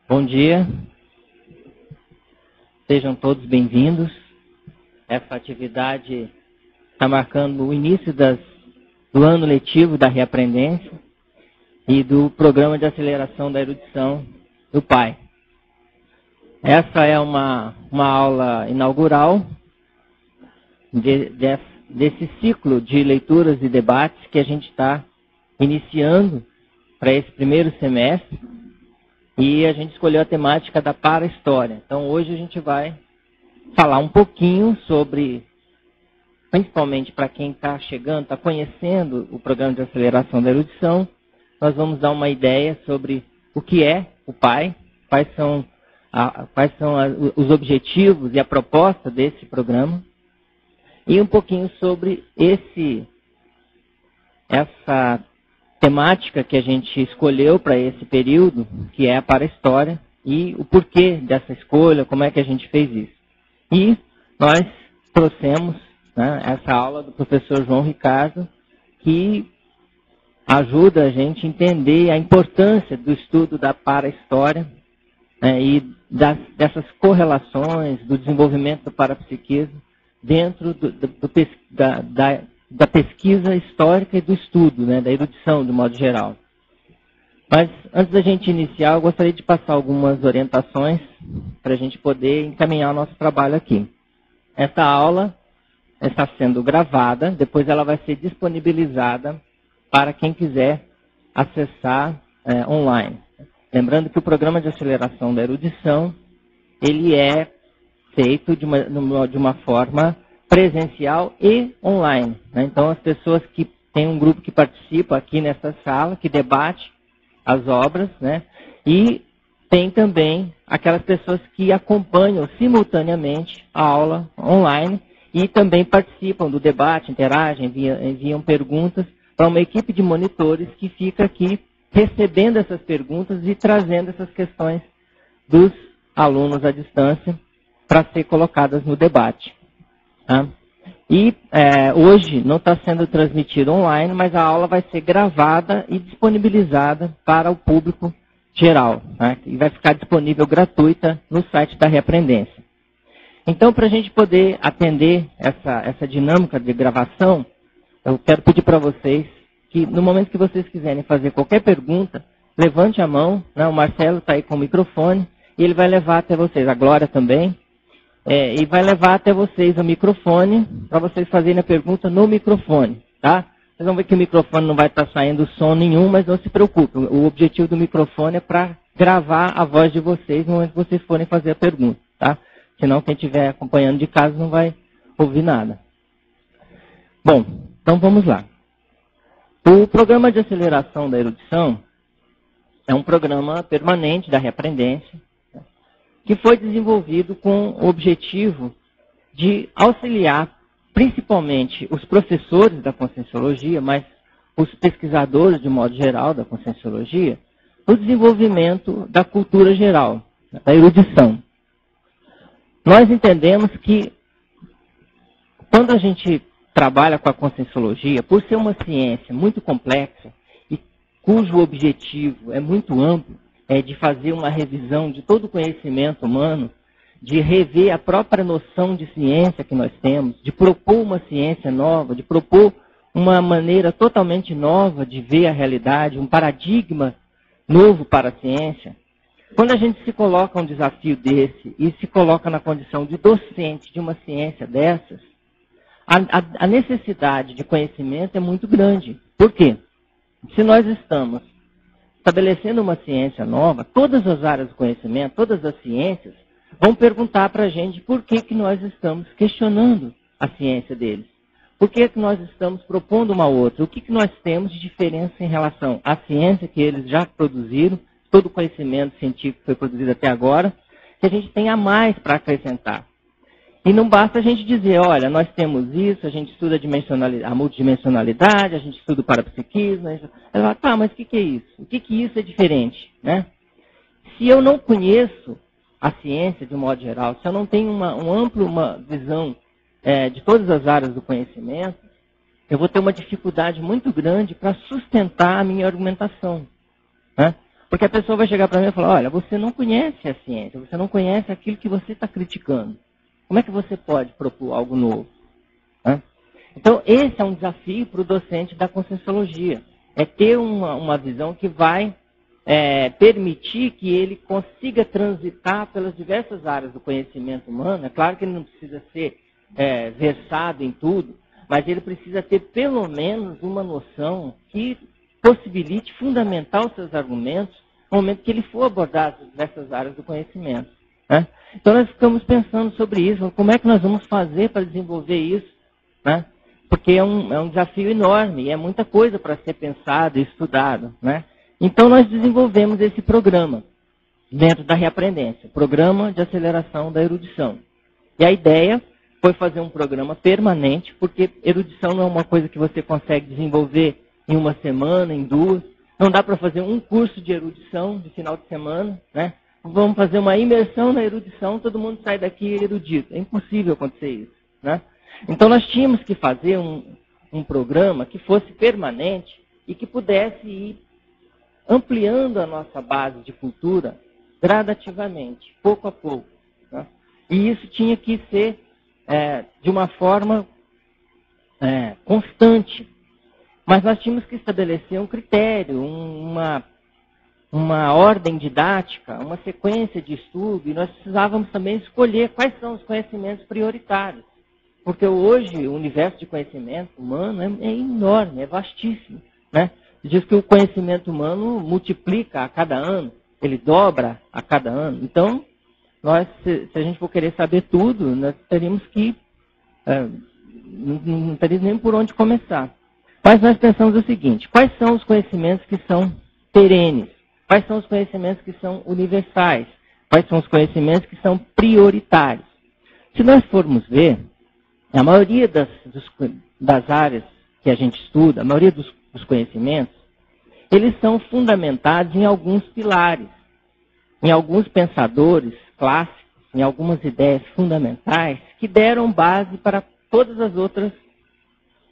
Bom dia, sejam todos bem-vindos. Essa atividade está marcando o início do ano letivo da Reaprendência e do Programa de Aceleração da Erudição do PAI. Essa é uma aula inaugural desse ciclo de leituras e debates que a gente está iniciando para esse primeiro semestre. E a gente escolheu a temática da para-história. Então hoje a gente vai falar um pouquinho sobre, principalmente para quem está chegando, está conhecendo o Programa de Aceleração da Erudição, nós vamos dar uma ideia sobre o que é o PAI, quais são os objetivos e a proposta desse programa, e um pouquinho sobre essa temática que a gente escolheu para esse período, que é a para-história, e o porquê dessa escolha, como é que a gente fez isso. E nós trouxemos essa aula do professor João Ricardo, que ajuda a gente a entender a importância do estudo da para-história e dessas correlações, do desenvolvimento do parapsiquismo dentro da pesquisa histórica e do estudo, da erudição, de modo geral. Mas, antes da gente iniciar, eu gostaria de passar algumas orientações para a gente poder encaminhar o nosso trabalho aqui. Essa aula está sendo gravada, depois ela vai ser disponibilizada para quem quiser acessar online. Lembrando que o Programa de Aceleração da Erudição, ele é feito de uma forma presencial e online. Então, as pessoas que tem um grupo que participa aqui nessa sala, que debate as obras, e tem também aquelas pessoas que acompanham simultaneamente a aula online e também participam do debate, interagem, enviam perguntas para uma equipe de monitores que fica aqui recebendo essas perguntas e trazendo essas questões dos alunos à distância para ser colocadas no debate. E hoje não está sendo transmitido online, mas a aula vai ser gravada e disponibilizada para o público geral. E vai ficar disponível gratuita no site da Reaprendência. Então, para a gente poder atender essa dinâmica de gravação, eu quero pedir para vocês que, no momento que vocês quiserem fazer qualquer pergunta, levante a mão, o Marcelo está aí com o microfone, e ele vai levar até vocês, a Glória também. E vai levar até vocês o microfone, para vocês fazerem a pergunta no microfone, tá? Vocês vão ver que o microfone não vai estar saindo som nenhum, mas não se preocupem. O objetivo do microfone é para gravar a voz de vocês no momento que vocês forem fazer a pergunta, tá? Senão quem estiver acompanhando de casa não vai ouvir nada. Bom, então vamos lá. O Programa de Aceleração da Erudição é um programa permanente da Reaprendência, que foi desenvolvido com o objetivo de auxiliar principalmente os professores da Conscienciologia, mas os pesquisadores de modo geral da Conscienciologia, no desenvolvimento da cultura geral, da erudição. Nós entendemos que quando a gente trabalha com a Conscienciologia, por ser uma ciência muito complexa e cujo objetivo é muito amplo, de fazer uma revisão de todo o conhecimento humano, de rever a própria noção de ciência que nós temos, de propor uma ciência nova, de propor uma maneira totalmente nova de ver a realidade, um paradigma novo para a ciência. Quando a gente se coloca um desafio desse e se coloca na condição de docente de uma ciência dessas, a necessidade de conhecimento é muito grande. Por quê? Se nós estamos estabelecendo uma ciência nova, todas as áreas do conhecimento, todas as ciências, vão perguntar para a gente por que nós estamos questionando a ciência deles. Por que nós estamos propondo uma outra? O que nós temos de diferença em relação à ciência que eles já produziram, todo o conhecimento científico que foi produzido até agora, que a gente tem a mais para acrescentar. E não basta a gente dizer, olha, nós temos isso, a gente estuda a multidimensionalidade, a gente estuda o parapsiquismo. Ela fala, tá, mas o que é isso? O que isso é diferente? Se eu não conheço a ciência de um modo geral, se eu não tenho uma visão de todas as áreas do conhecimento, eu vou ter uma dificuldade muito grande para sustentar a minha argumentação. Porque a pessoa vai chegar para mim e falar, olha, você não conhece a ciência, você não conhece aquilo que você está criticando. Como é que você pode propor algo novo? Né? Então, esse é um desafio para o docente da Conscienciologia. É ter uma visão que vai permitir que ele consiga transitar pelas diversas áreas do conhecimento humano. É claro que ele não precisa ser versado em tudo, mas ele precisa ter pelo menos uma noção que possibilite fundamentar os seus argumentos no momento que ele for abordar as diversas áreas do conhecimento. Né? Então nós ficamos pensando sobre isso, como é que nós vamos fazer para desenvolver isso, né? Porque é um desafio enorme, e é muita coisa para ser pensado e estudado. Né? Então nós desenvolvemos esse programa dentro da Reaprendência, Programa de Aceleração da Erudição. E a ideia foi fazer um programa permanente, porque erudição não é uma coisa que você consegue desenvolver em uma semana, em duas. Não dá para fazer um curso de erudição de final de semana, né? Vamos fazer uma imersão na erudição, todo mundo sai daqui erudito. É impossível acontecer isso, né? Então nós tínhamos que fazer um programa que fosse permanente e que pudesse ir ampliando a nossa base de cultura gradativamente, pouco a pouco. Né? E isso tinha que ser de uma forma constante. Mas nós tínhamos que estabelecer um critério, uma ordem didática, uma sequência de estudo, e nós precisávamos também escolher quais são os conhecimentos prioritários. Porque hoje o universo de conhecimento humano é enorme, é vastíssimo. Né? Diz que o conhecimento humano multiplica a cada ano, ele dobra a cada ano. Então, se a gente for querer saber tudo, nós teríamos que... não teríamos nem por onde começar. Mas nós pensamos o seguinte, quais são os conhecimentos que são perenes? Quais são os conhecimentos que são universais? Quais são os conhecimentos que são prioritários? Se nós formos ver, a maioria das áreas que a gente estuda, a maioria dos conhecimentos, eles são fundamentados em alguns pilares, em alguns pensadores clássicos, em algumas ideias fundamentais que deram base para todas as outras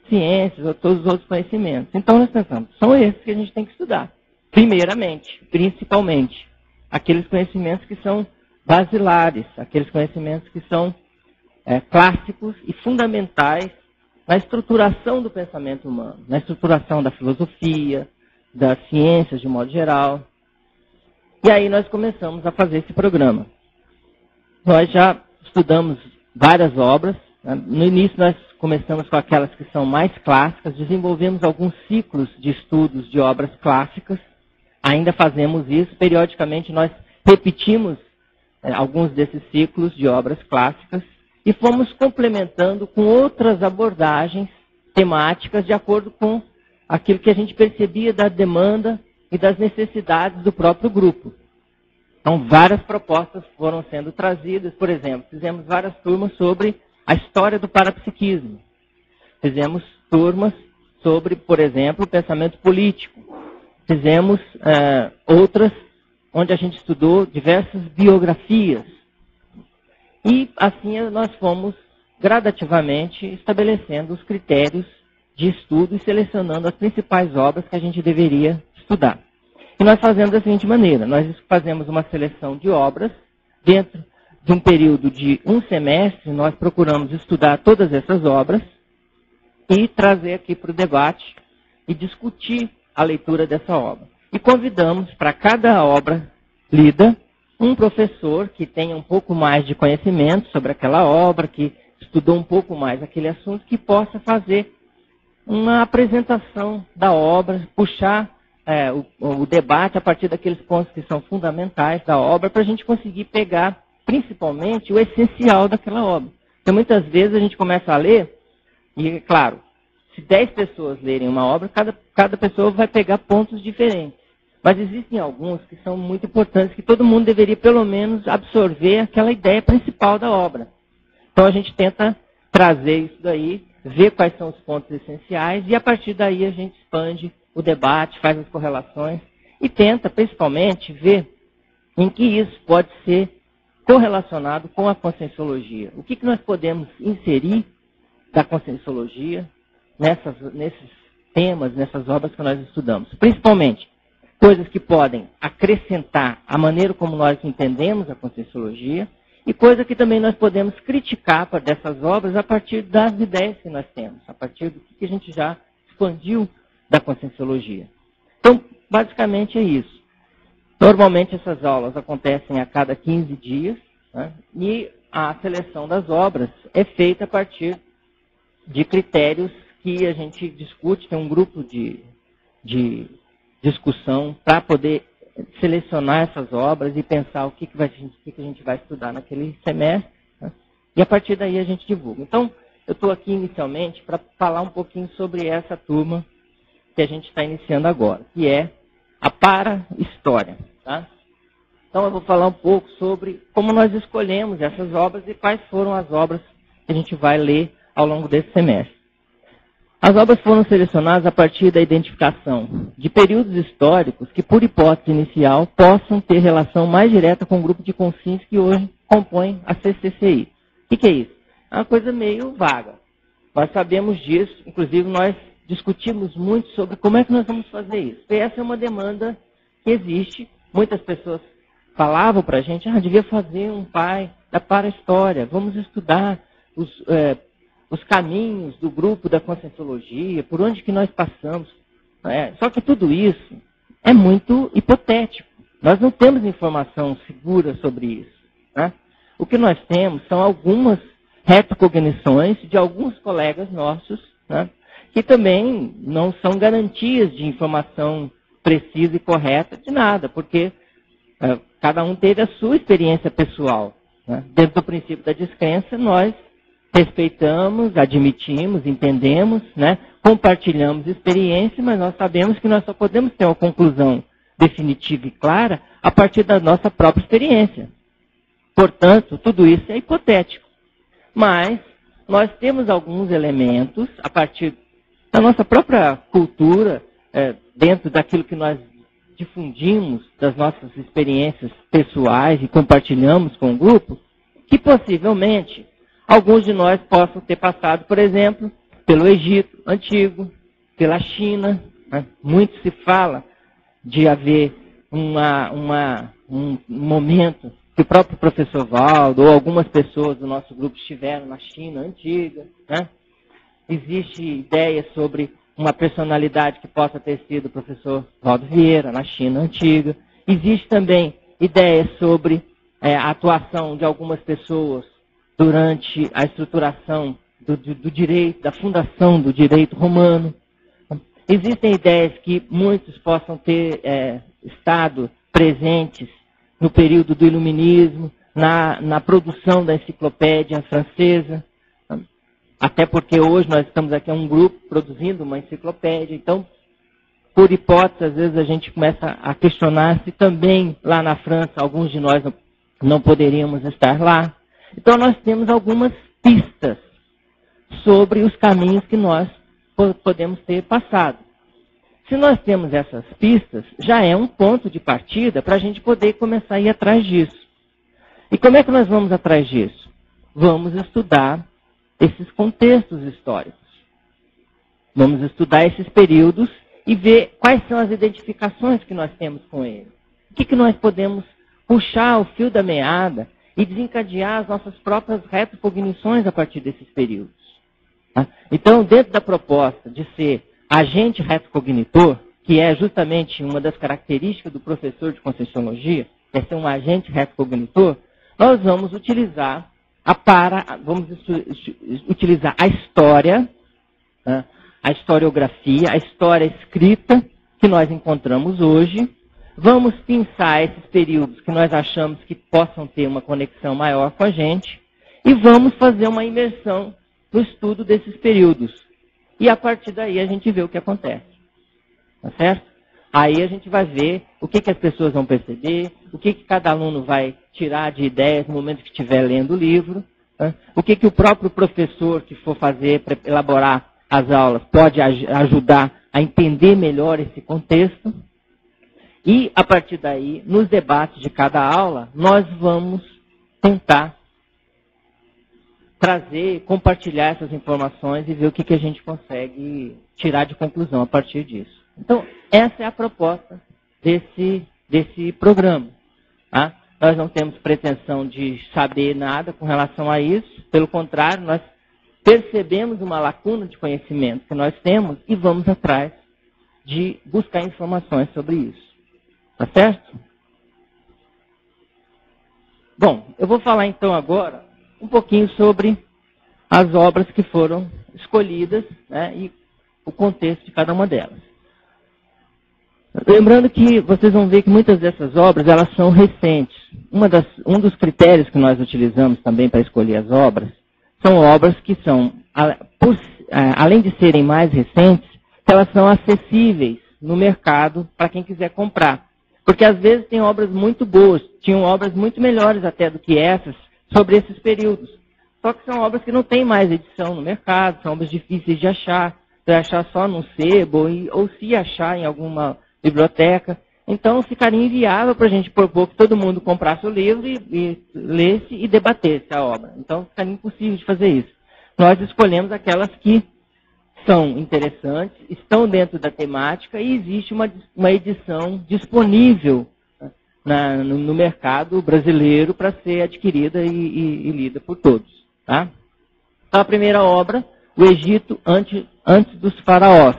ciências ou todos os outros conhecimentos. Então nós pensamos, são esses que a gente tem que estudar. Primeiramente, principalmente, aqueles conhecimentos que são basilares, aqueles conhecimentos que são clássicos e fundamentais na estruturação do pensamento humano, na estruturação da filosofia, das ciências de modo geral. E aí nós começamos a fazer esse programa. Nós já estudamos várias obras. No início nós começamos com aquelas que são mais clássicas, desenvolvemos alguns ciclos de estudos de obras clássicas, ainda fazemos isso, periodicamente nós repetimos alguns desses ciclos de obras clássicas e fomos complementando com outras abordagens temáticas de acordo com aquilo que a gente percebia da demanda e das necessidades do próprio grupo. Então várias propostas foram sendo trazidas, por exemplo, fizemos várias turmas sobre a história do parapsiquismo. Fizemos turmas sobre, por exemplo, o pensamento político. Fizemos outras onde a gente estudou diversas biografias. E assim nós fomos gradativamente estabelecendo os critérios de estudo e selecionando as principais obras que a gente deveria estudar. E nós fazemos da seguinte maneira, nós fazemos uma seleção de obras dentro de um período de um semestre, nós procuramos estudar todas essas obras e trazer aqui para o debate e discutir a leitura dessa obra. E convidamos para cada obra lida um professor que tenha um pouco mais de conhecimento sobre aquela obra, que estudou um pouco mais aquele assunto, que possa fazer uma apresentação da obra, puxar o debate a partir daqueles pontos que são fundamentais da obra, para a gente conseguir pegar principalmente o essencial daquela obra. Porque muitas vezes a gente começa a ler, e claro, se 10 pessoas lerem uma obra, cada pessoa vai pegar pontos diferentes. Mas existem alguns que são muito importantes, que todo mundo deveria pelo menos absorver aquela ideia principal da obra. Então a gente tenta trazer isso daí, ver quais são os pontos essenciais, e a partir daí a gente expande o debate, faz as correlações, e tenta principalmente ver em que isso pode ser correlacionado com a conscienciologia. O que nós podemos inserir da conscienciologia nesses temas, nessas obras que nós estudamos. Principalmente, coisas que podem acrescentar a maneira como nós entendemos a Conscienciologia, e coisas que também nós podemos criticar dessas obras a partir das ideias que nós temos, a partir do que a gente já expandiu da Conscienciologia. Então, basicamente é isso. Normalmente essas aulas acontecem a cada 15 dias, né? E a seleção das obras é feita a partir de critérios que a gente discute, tem um grupo de discussão para poder selecionar essas obras e pensar o que a gente vai estudar naquele semestre, né? E a partir daí a gente divulga. Então, eu estou aqui inicialmente para falar um pouquinho sobre essa turma que a gente está iniciando agora, que é a para-história. Tá? Então, eu vou falar um pouco sobre como nós escolhemos essas obras e quais foram as obras que a gente vai ler ao longo desse semestre. As obras foram selecionadas a partir da identificação de períodos históricos que, por hipótese inicial, possam ter relação mais direta com o grupo de consciência que hoje compõe a CCCI. O que é isso? É uma coisa meio vaga. Nós sabemos disso, inclusive nós discutimos muito sobre como é que nós vamos fazer isso. E essa é uma demanda que existe. Muitas pessoas falavam para a gente, devia fazer um pai da para-história, vamos estudar os caminhos do grupo da Conscienciologia, por onde que nós passamos. Só que tudo isso é muito hipotético. Nós não temos informação segura sobre isso. Né? O que nós temos são algumas retrocognições de alguns colegas nossos, né, que também não são garantias de informação precisa e correta de nada, porque cada um teve a sua experiência pessoal. Né? Dentro do princípio da descrença, nós respeitamos, admitimos, entendemos, né? Compartilhamos experiência, mas nós sabemos que nós só podemos ter uma conclusão definitiva e clara a partir da nossa própria experiência. Portanto, tudo isso é hipotético. Mas nós temos alguns elementos, a partir da nossa própria cultura, dentro daquilo que nós difundimos, das nossas experiências pessoais e compartilhamos com o grupo, que possivelmente alguns de nós possam ter passado, por exemplo, pelo Egito Antigo, pela China. Né? Muito se fala de haver um momento que o próprio professor Valdo ou algumas pessoas do nosso grupo estiveram na China Antiga. Né? Existe ideia sobre uma personalidade que possa ter sido o professor Valdo Vieira, na China Antiga. Existe também ideia sobre a atuação de algumas pessoas durante a estruturação do direito, da fundação do direito romano. Existem ideias que muitos possam ter estado presentes no período do Iluminismo, na produção da enciclopédia francesa, até porque hoje nós estamos aqui um grupo produzindo uma enciclopédia, então, por hipótese, às vezes a gente começa a questionar se também lá na França alguns de nós não poderíamos estar lá. Então, nós temos algumas pistas sobre os caminhos que nós podemos ter passado. Se nós temos essas pistas, já é um ponto de partida para a gente poder começar a ir atrás disso. E como é que nós vamos atrás disso? Vamos estudar esses contextos históricos. Vamos estudar esses períodos e ver quais são as identificações que nós temos com eles. O que nós podemos puxar o fio da meada e desencadear as nossas próprias retrocognições a partir desses períodos. Tá? Então, dentro da proposta de ser agente retrocognitor, que é justamente uma das características do professor de Conscienciologia, é ser um agente retrocognitor, nós vamos utilizar utilizar a história, né, a historiografia, a história escrita que nós encontramos hoje. Vamos pensar esses períodos que nós achamos que possam ter uma conexão maior com a gente e vamos fazer uma imersão no estudo desses períodos. E a partir daí a gente vê o que acontece. Tá certo? Aí a gente vai ver o que as pessoas vão perceber, o que cada aluno vai tirar de ideias no momento que estiver lendo o livro, né? O que o próprio professor que for fazer para elaborar as aulas pode ajudar a entender melhor esse contexto. E, a partir daí, nos debates de cada aula, nós vamos tentar trazer, compartilhar essas informações e ver o que a gente consegue tirar de conclusão a partir disso. Então, essa é a proposta desse programa. Tá? Nós não temos pretensão de saber nada com relação a isso, pelo contrário, nós percebemos uma lacuna de conhecimento que nós temos e vamos atrás de buscar informações sobre isso. Tá certo? Bom, eu vou falar então agora um pouquinho sobre as obras que foram escolhidas, né, e o contexto de cada uma delas. Lembrando que vocês vão ver que muitas dessas obras elas são recentes. Um dos critérios que nós utilizamos também para escolher as obras são obras que são, além de serem mais recentes, elas são acessíveis no mercado para quem quiser comprar. Porque às vezes tem obras muito boas, tinham obras muito melhores até do que essas, sobre esses períodos. Só que são obras que não têm mais edição no mercado, são obras difíceis de achar só no sebo, ou se achar em alguma biblioteca. Então ficaria inviável para a gente propor que todo mundo comprasse o livro e lesse e debatesse a obra. Então ficaria impossível de fazer isso. Nós escolhemos aquelas que são interessantes, estão dentro da temática e existe uma edição disponível no mercado brasileiro para ser adquirida e lida por todos. Tá? Então a primeira obra, O Egito antes dos Faraós.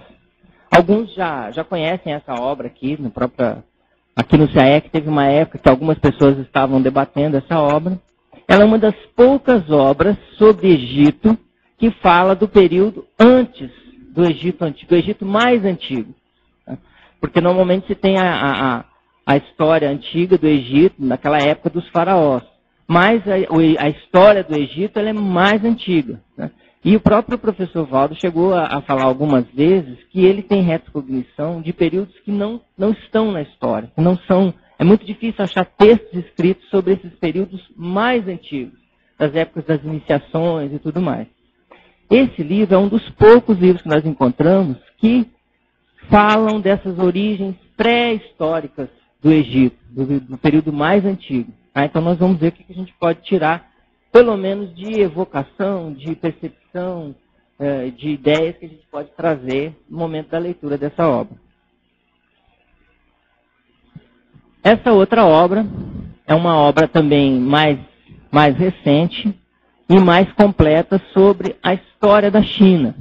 Alguns já conhecem essa obra aqui no CAEC, teve uma época que algumas pessoas estavam debatendo essa obra. Ela é uma das poucas obras sobre Egito que fala do período antes do Egito antigo, do Egito mais antigo. Porque normalmente se tem a história antiga do Egito, naquela época dos faraós. Mas a história do Egito ela é mais antiga. Né? E o próprio professor Valdo chegou a falar algumas vezes que ele tem retrocognição de períodos que não estão na história, que não são. É muito difícil achar textos escritos sobre esses períodos mais antigos, das épocas das iniciações e tudo mais. Esse livro é um dos poucos livros que nós encontramos que falam dessas origens pré-históricas do Egito, do período mais antigo. Tá? Então nós vamos ver o que a gente pode tirar, pelo menos de evocação, de percepção, de ideias que a gente pode trazer no momento da leitura dessa obra. Essa outra obra é uma obra também mais recente e mais completa sobre a história da China.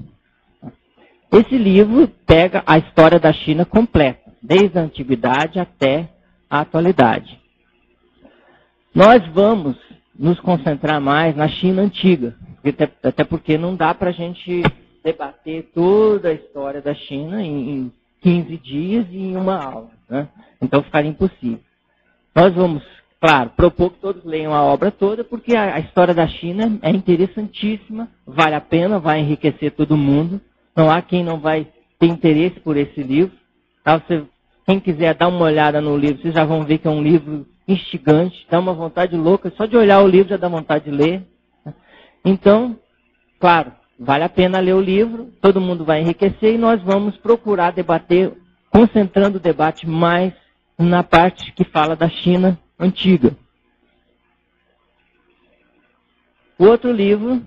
Esse livro pega a história da China completa, desde a antiguidade até a atualidade. Nós vamos nos concentrar mais na China antiga, até porque não dá para a gente debater toda a história da China em 15 dias e em uma aula. Né? Então ficaria impossível. Nós vamos, claro, propor que todos leiam a obra toda, porque a história da China é interessantíssima, vale a pena, vai enriquecer todo mundo. Não há quem não vai ter interesse por esse livro. Tá? Quem quiser dar uma olhada no livro, vocês já vão ver que é um livro instigante, dá uma vontade louca, só de olhar o livro já dá vontade de ler. Então, claro, vale a pena ler o livro, todo mundo vai enriquecer e nós vamos procurar debater, concentrando o debate mais na parte que fala da China antiga. O outro livro,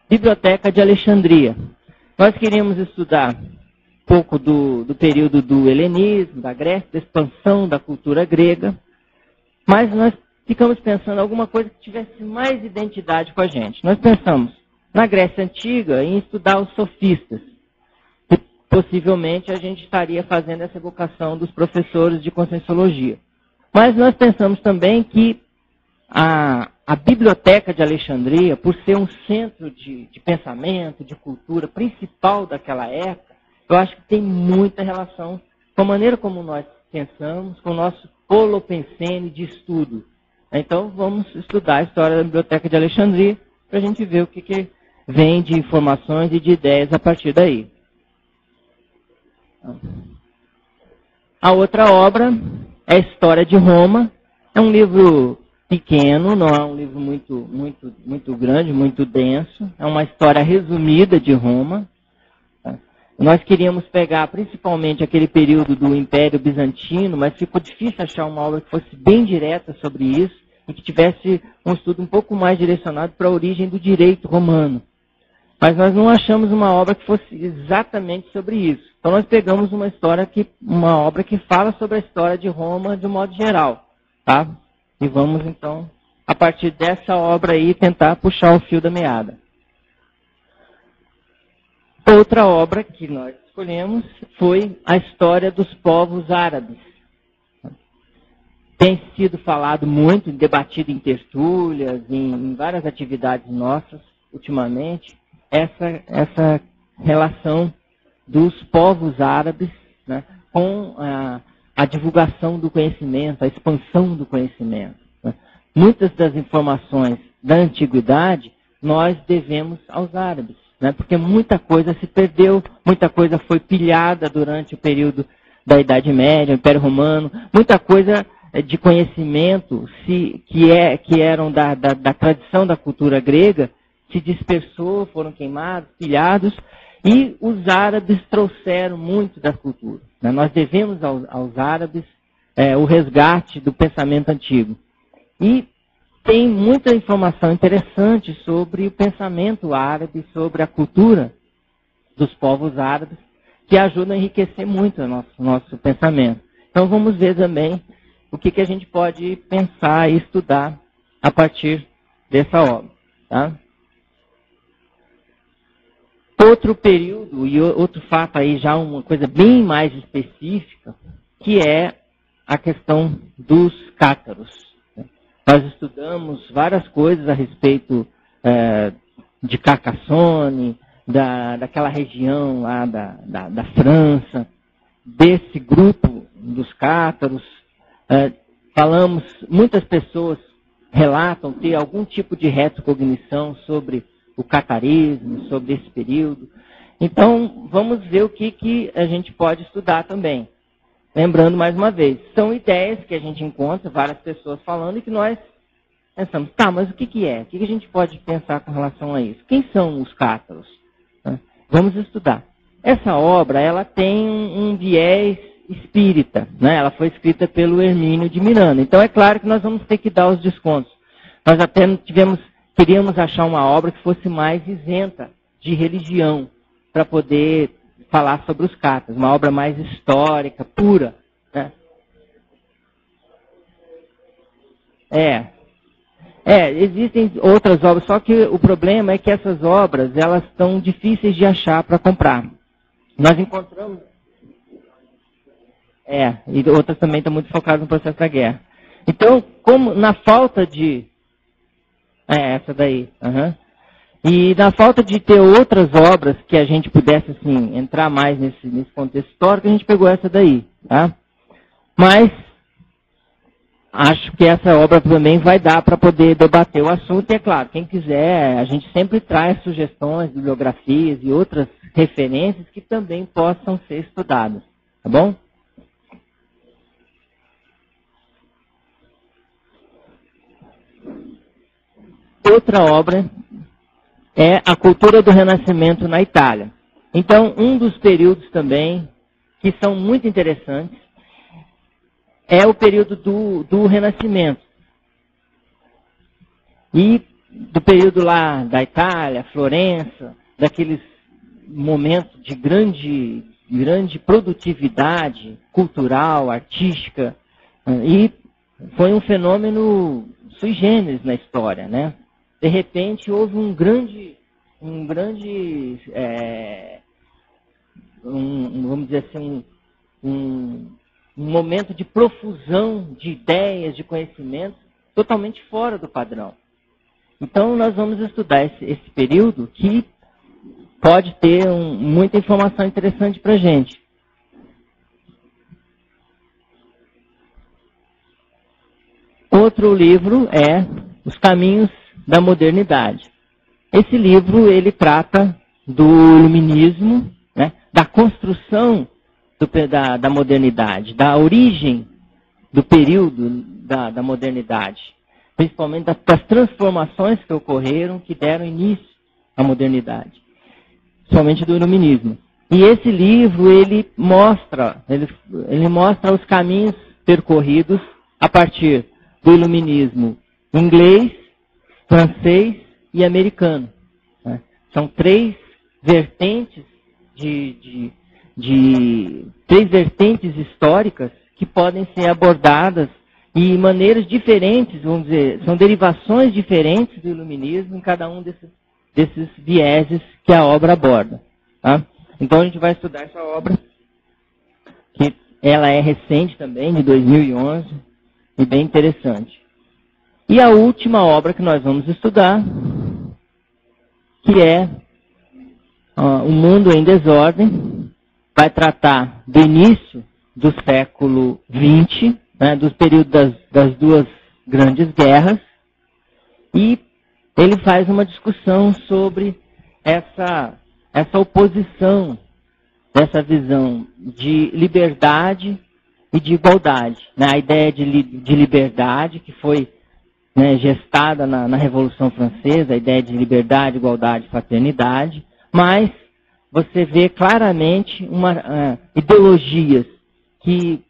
Biblioteca de Alexandria. Nós queríamos estudar um pouco do período do helenismo, da Grécia, da expansão da cultura grega, mas nós ficamos pensando em alguma coisa que tivesse mais identidade com a gente. Nós pensamos na Grécia Antiga em estudar os sofistas. E possivelmente a gente estaria fazendo essa evocação dos professores de Conscienciologia. Mas nós pensamos também que a Biblioteca de Alexandria, por ser um centro de pensamento, de cultura principal daquela época, eu acho que tem muita relação com a maneira como nós pensamos, com o nosso holopensene de estudo. Então, vamos estudar a história da Biblioteca de Alexandria para a gente ver o que vem de informações e de ideias a partir daí. A outra obra é a História de Roma. É um livro pequeno, não é um livro muito grande, muito denso. É uma história resumida de Roma. Nós queríamos pegar principalmente aquele período do Império Bizantino, mas ficou difícil achar uma obra que fosse bem direta sobre isso e que tivesse um estudo um pouco mais direcionado para a origem do direito romano. Mas nós não achamos uma obra que fosse exatamente sobre isso. Então nós pegamos uma obra que fala sobre a história de Roma de um modo geral, tá? E vamos então, a partir dessa obra aí, tentar puxar o fio da meada. Outra obra que nós escolhemos foi a história dos povos árabes. Tem sido falado muito, debatido em tertúlias, em várias atividades nossas, ultimamente, essa relação dos povos árabes, né, com a divulgação do conhecimento, a expansão do conhecimento. Né. Muitas das informações da antiguidade nós devemos aos árabes, né, porque muita coisa se perdeu, muita coisa foi pilhada durante o período da Idade Média, Império Romano, muita coisa de conhecimento que eram da tradição da cultura grega se dispersou, foram queimados, pilhados, e os árabes trouxeram muito da cultura. Né? Nós devemos aos árabes o resgate do pensamento antigo. E tem muita informação interessante sobre o pensamento árabe, sobre a cultura dos povos árabes, que ajuda a enriquecer muito o nosso pensamento. Então vamos ver também o que a gente pode pensar e estudar a partir dessa obra. Tá? Outro período, e outro fato aí, já uma coisa bem mais específica, que é a questão dos cátaros. Nós estudamos várias coisas a respeito de Carcassonne, daquela região lá da França, desse grupo dos cátaros. Falamos, muitas pessoas relatam ter algum tipo de retrocognição sobre o catarismo, sobre esse período. Então, vamos ver o que a gente pode estudar também. Lembrando, mais uma vez, são ideias que a gente encontra, várias pessoas falando, e que nós pensamos, tá, mas o que é? O que a gente pode pensar com relação a isso? Quem são os cátaros? Vamos estudar. Essa obra, ela tem um viés espírita, né? Ela foi escrita pelo Hermínio de Miranda. Então, é claro que nós vamos ter que dar os descontos. Nós até queríamos achar uma obra que fosse mais isenta de religião, para poder falar sobre os cátaros, uma obra mais histórica, pura. Né? Existem outras obras, só que o problema é que essas obras, elas estão difíceis de achar para comprar. Nós encontramos... e outras também estão muito focadas no processo da guerra. Então, como na falta de... essa daí. E na falta de ter outras obras que a gente pudesse, assim, entrar mais nesse contexto histórico, a gente pegou essa daí. Tá? Mas acho que essa obra também vai dar para poder debater o assunto. E é claro, quem quiser, a gente sempre traz sugestões, bibliografias e outras referências que também possam ser estudadas. Tá bom? Outra obra é a cultura do Renascimento na Itália. Então, um dos períodos também que são muito interessantes é o período do Renascimento. E do período lá da Itália, Florença, daqueles momentos de grande produtividade cultural, artística, e foi um fenômeno sui generis na história, né? De repente, houve vamos dizer assim, um momento de profusão de ideias, de conhecimentos, totalmente fora do padrão. Então, nós vamos estudar esse período que pode ter muita informação interessante para a gente. Outro livro é Os Caminhos da Modernidade. Esse livro, ele trata do iluminismo, né, da construção da modernidade, da origem do período da modernidade, principalmente das transformações que ocorreram, que deram início à modernidade, somente do iluminismo. E esse livro, ele mostra os caminhos percorridos a partir do iluminismo inglês, francês e americano. Né? São três vertentes de de três vertentes históricas que podem ser abordadas e maneiras diferentes, vamos dizer, são derivações diferentes do iluminismo em cada um desses vieses que a obra aborda. Tá? Então a gente vai estudar essa obra, que ela é recente também, de 2011, e bem interessante. E a última obra que nós vamos estudar, que é O Mundo em Desordem, vai tratar do início do século XX, né, dos períodos das duas grandes guerras, e ele faz uma discussão sobre essa oposição, dessa visão de liberdade e de igualdade. Né? A ideia de liberdade, que foi, né, gestada na Revolução Francesa, a ideia de liberdade, igualdade, fraternidade, mas você vê claramente ideologias que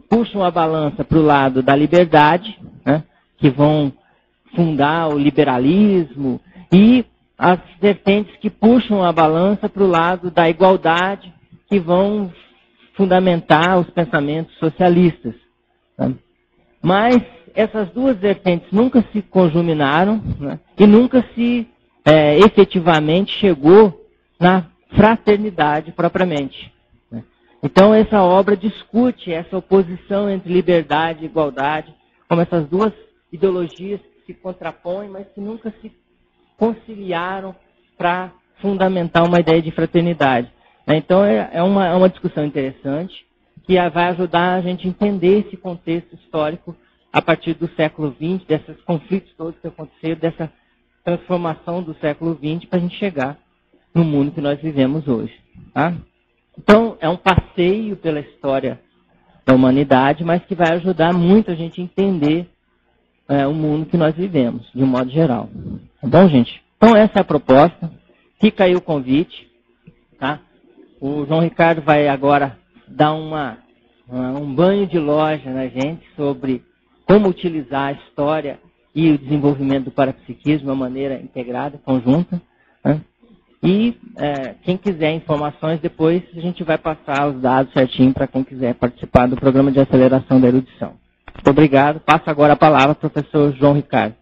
puxam a balança para o lado da liberdade, né, que vão fundar o liberalismo, e as vertentes que puxam a balança para o lado da igualdade, que vão fundamentar os pensamentos socialistas. Tá? Mas essas duas vertentes nunca se conjuminaram, né, e nunca se efetivamente chegou na fraternidade propriamente. Né. Então essa obra discute essa oposição entre liberdade e igualdade, como essas duas ideologias que se contrapõem, mas que nunca se conciliaram para fundamentar uma ideia de fraternidade. Então é uma discussão interessante, que vai ajudar a gente a entender esse contexto histórico a partir do século XX, desses conflitos todos que aconteceram, dessa transformação do século XX, para a gente chegar no mundo que nós vivemos hoje. Tá? Então é um passeio pela história da humanidade, mas que vai ajudar muito a gente a entender o mundo que nós vivemos, de um modo geral. Tá bom, gente? Então essa é a proposta. Fica aí o convite. Tá? O João Ricardo vai agora dar um banho de loja na gente sobre como utilizar a história e o desenvolvimento do parapsiquismo de uma maneira integrada, conjunta. Né? E quem quiser informações, depois a gente vai passar os dados certinho para quem quiser participar do programa de aceleração da erudição. Muito obrigado. Passo agora a palavra ao professor João Ricardo.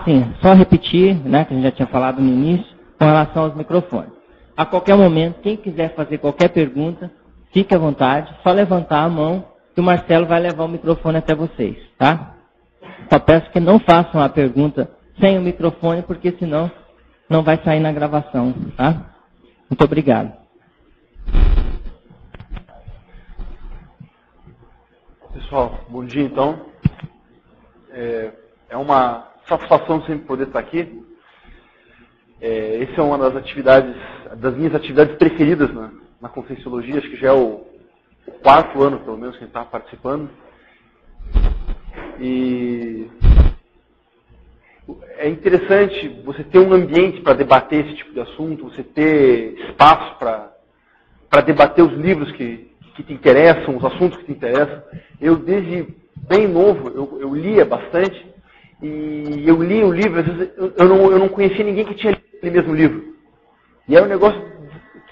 Sim, só repetir, né, que a gente já tinha falado no início, com relação aos microfones. A qualquer momento, quem quiser fazer qualquer pergunta, fique à vontade, só levantar a mão que o Marcelo vai levar o microfone até vocês, tá? Só peço que não façam a pergunta sem o microfone, porque senão não vai sair na gravação, tá? Muito obrigado. Pessoal, bom dia então. É uma satisfação sempre poder estar aqui. Essa é uma das minhas atividades preferidas na Conscienciologia, acho que já é o 4º ano, pelo menos, que a gente está participando. E é interessante você ter um ambiente para debater esse tipo de assunto, você ter espaço para debater os livros que te interessam, os assuntos que te interessam. Eu, desde bem novo, eu lia bastante, e eu lia o livro, às vezes eu não conhecia ninguém que tinha lido aquele mesmo livro. E era um negócio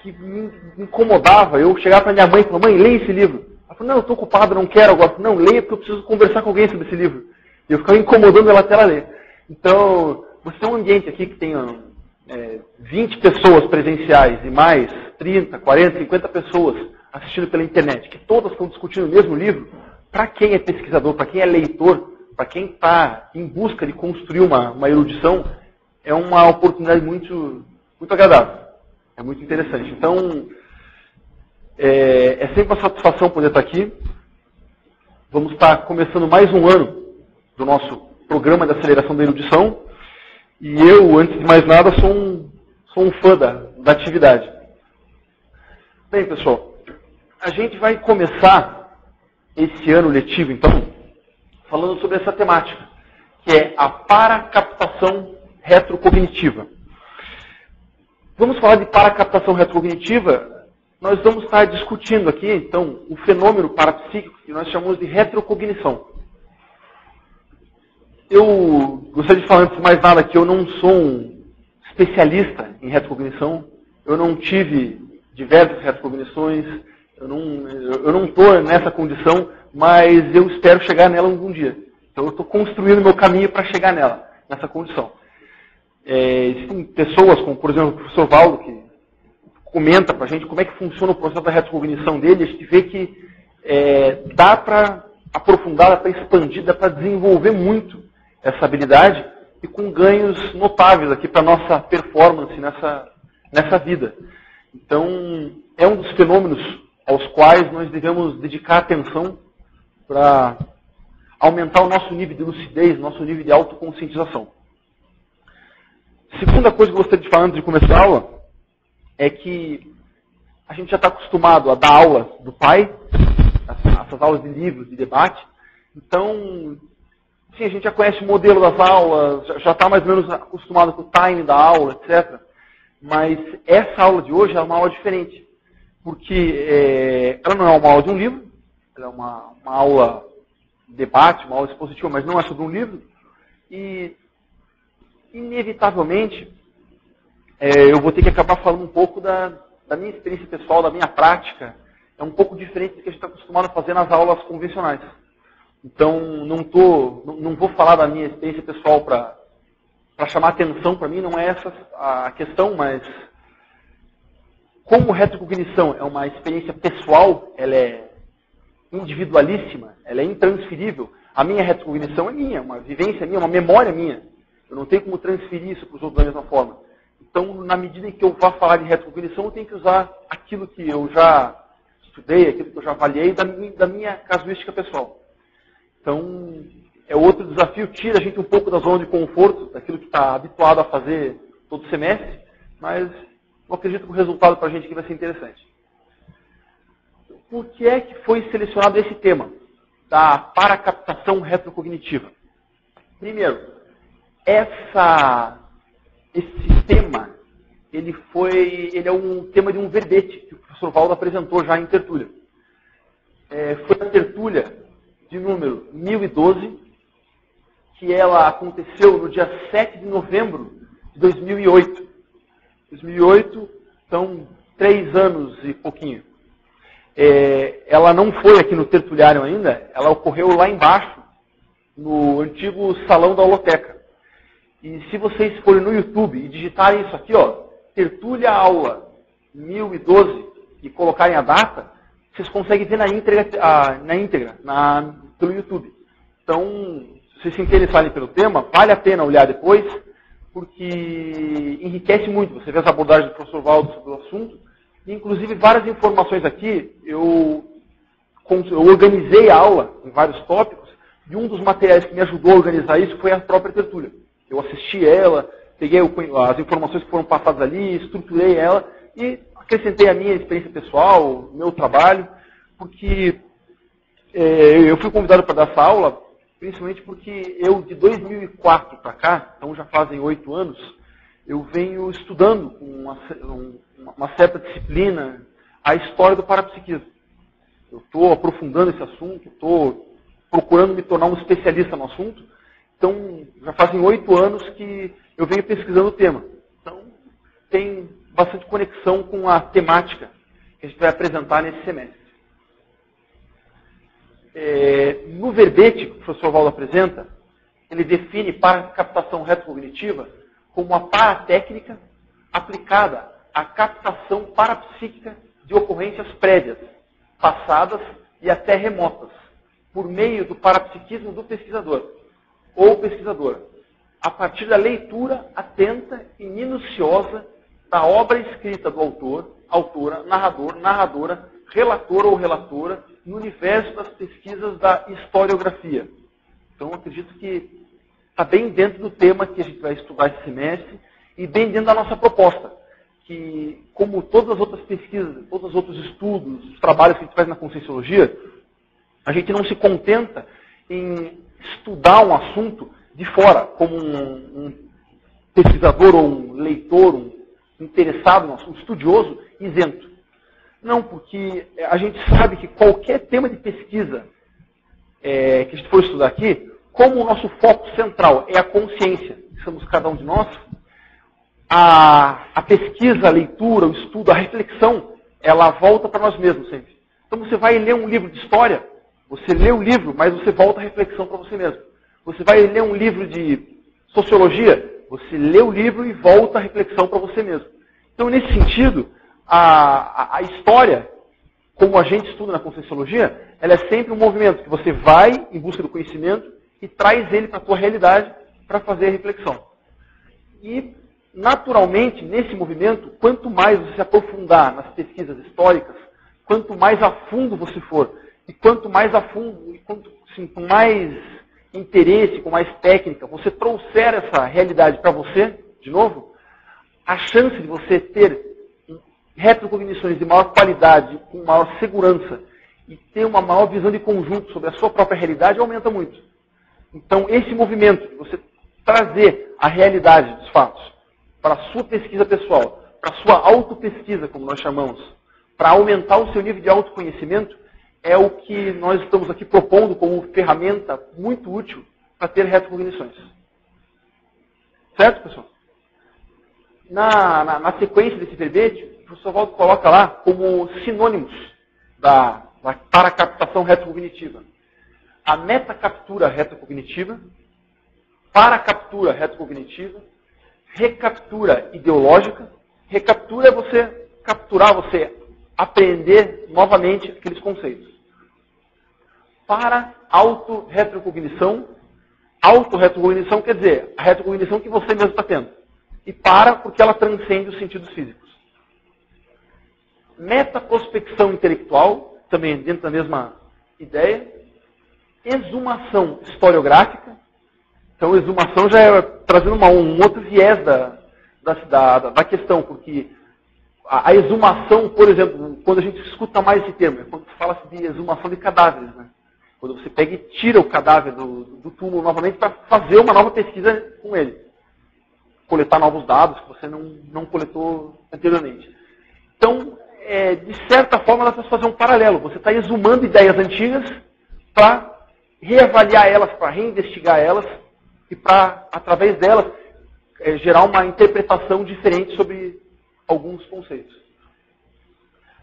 que me incomodava. Eu chegava para minha mãe e falava: mãe, leia esse livro. Ela falou: não, eu estou ocupado, não quero agora. Não, leia porque eu preciso conversar com alguém sobre esse livro. E eu ficava incomodando ela até ela ler. Então, você tem um ambiente aqui que tem 20 pessoas presenciais e mais 30, 40, 50 pessoas assistindo pela internet, que todas estão discutindo o mesmo livro. Para quem é pesquisador, para quem é leitor, para quem está em busca de construir uma erudição, é uma oportunidade muito, muito agradável. É muito interessante. Então, é sempre uma satisfação poder estar aqui. Vamos estar começando mais um ano do nosso programa de aceleração da erudição. E eu, antes de mais nada, sou um fã da atividade. Bem, pessoal, a gente vai começar esse ano letivo, então, falando sobre essa temática, que é a paracaptação retrocognitiva. Vamos falar de paracaptação retrocognitiva, nós vamos estar discutindo aqui, então, o fenômeno parapsíquico que nós chamamos de retrocognição. Eu gostaria de falar, antes de mais nada, que eu não sou um especialista em retrocognição. eu não tive diversas retrocognições, eu não estou nessa condição, mas eu espero chegar nela algum dia. Então eu estou construindo meu caminho para chegar nessa condição. Existem pessoas, como por exemplo o professor Valdo, que comenta para a gente como é que funciona o processo da retrocognição dele. A gente vê que dá para aprofundar, dá para expandir, dá para desenvolver muito essa habilidade e com ganhos notáveis aqui para a nossa performance nessa vida. Então, é um dos fenômenos aos quais nós devemos dedicar atenção para aumentar o nosso nível de lucidez, nosso nível de autoconscientização. Segunda coisa que eu gostaria de falar antes de começar a aula é que a gente já está acostumado a dar aula do pai, essas aulas de livros, de debate. Então, sim, a gente já conhece o modelo das aulas, já está mais ou menos acostumado com o time da aula, etc. Mas essa aula de hoje é uma aula diferente, porque ela não é uma aula de um livro, ela é uma aula de debate, uma aula expositiva, mas não é sobre um livro. E, inevitavelmente, eu vou ter que acabar falando um pouco da minha experiência pessoal, da minha prática. É um pouco diferente do que a gente está acostumado a fazer nas aulas convencionais. Então, não vou falar da minha experiência pessoal para chamar atenção para mim, não é essa a questão, mas como retrocognição é uma experiência pessoal, ela é individualíssima, ela é intransferível. A minha retrocognição é minha, uma vivência minha, uma memória minha. Eu não tenho como transferir isso para os outros da mesma forma. Então, na medida em que eu vá falar de retrocognição, eu tenho que usar aquilo que eu já estudei, aquilo que eu já avaliei da minha casuística pessoal. Então, é outro desafio, tira a gente um pouco da zona de conforto, daquilo que está habituado a fazer todo semestre, mas eu acredito que o resultado para a gente aqui vai ser interessante. Por que é que foi selecionado esse tema, da paracaptação retrocognitiva? Primeiro, esse tema, ele é um tema de um verbete que o professor Valdo apresentou já em tertúlia. Foi a tertúlia de número 1012, que ela aconteceu no dia 7 de novembro de 2008. 2008, então 3 anos e pouquinho. Ela não foi aqui no tertuliário ainda, ela ocorreu lá embaixo, no antigo salão da holoteca. E se vocês forem no YouTube e digitarem isso aqui, ó, tertúlia aula 1012, e colocarem a data, vocês conseguem ver na íntegra pelo YouTube. Então, se vocês se interessarem pelo tema, vale a pena olhar depois, porque enriquece muito. Você vê as abordagens do professor Valdo sobre o assunto, e inclusive várias informações aqui, eu organizei a aula em vários tópicos, e um dos materiais que me ajudou a organizar isso foi a própria tertúlia. Eu assisti ela, peguei as informações que foram passadas ali, estruturei ela, e acrescentei a minha experiência pessoal, o meu trabalho, porque eu fui convidado para dar essa aula, principalmente porque eu, de 2004 para cá, então já fazem 8 anos, eu venho estudando com uma certa disciplina a história do parapsiquismo. Eu estou aprofundando esse assunto, estou procurando me tornar um especialista no assunto, então já fazem 8 anos que eu venho pesquisando o tema. Então tem bastante conexão com a temática que a gente vai apresentar nesse semestre. No verbete que o professor Valdo apresenta, ele define paracaptação retrocognitiva como uma paratécnica aplicada à captação parapsíquica de ocorrências prévias, passadas e até remotas, por meio do parapsiquismo do pesquisador ou pesquisadora, a partir da leitura atenta e minuciosa da obra escrita do autor, autora, narrador, narradora, relator ou relatora, no universo das pesquisas da historiografia. Então, acredito que está bem dentro do tema que a gente vai estudar esse semestre e bem dentro da nossa proposta, que, como todas as outras pesquisas, todos os outros estudos, os trabalhos que a gente faz na Conscienciologia, a gente não se contenta em estudar um assunto de fora, como um pesquisador ou um leitor, um interessado no assunto, estudioso, isento. Não, porque a gente sabe que qualquer tema de pesquisa que a gente for estudar aqui, como o nosso foco central é a consciência, que somos cada um de nós, a pesquisa, a leitura, o estudo, a reflexão, ela volta para nós mesmos sempre. Então você vai ler um livro de história, você lê o livro, mas você volta a reflexão para você mesmo. Você vai ler um livro de sociologia, você lê o livro e volta a reflexão para você mesmo. Então, nesse sentido, a história, como a gente estuda na Conscienciologia, ela é sempre um movimento que você vai em busca do conhecimento e traz ele para a tua realidade para fazer a reflexão. E, naturalmente, nesse movimento, quanto mais você se aprofundar nas pesquisas históricas, quanto mais a fundo você for, e quanto mais a fundo, e quanto, assim, com mais interesse, com mais técnica, você trouxer essa realidade para você, de novo, a chance de você ter retrocognições de maior qualidade, com maior segurança, e ter uma maior visão de conjunto sobre a sua própria realidade aumenta muito. Então, esse movimento de você trazer a realidade dos fatos para a sua pesquisa pessoal, para a sua autopesquisa, como nós chamamos, para aumentar o seu nível de autoconhecimento, é o que nós estamos aqui propondo como ferramenta muito útil para ter retrocognições. Certo, pessoal? Na sequência desse verbete, o professor Valdo coloca lá como sinônimos da paracaptação retrocognitiva. A metacaptura retrocognitiva, paracaptura retrocognitiva, recaptura ideológica. Recaptura é você capturar, você aprender novamente aqueles conceitos. Para auto-retrocognição quer dizer a retrocognição que você mesmo está tendo. E para porque ela transcende os sentidos físicos. Metaprospecção intelectual, também dentro da mesma ideia. Exumação historiográfica. Então, exumação já é trazendo um outro viés da questão, porque a exumação, por exemplo, quando a gente escuta mais esse termo, é quando fala-se de exumação de cadáveres, né? Quando você pega e tira o cadáver do túmulo novamente para fazer uma nova pesquisa com ele. Coletar novos dados que você não coletou anteriormente. Então, de certa forma, dá para fazer um paralelo. Você está exumando ideias antigas para reavaliar elas, para reinvestigar elas e para, através delas, gerar uma interpretação diferente sobre alguns conceitos.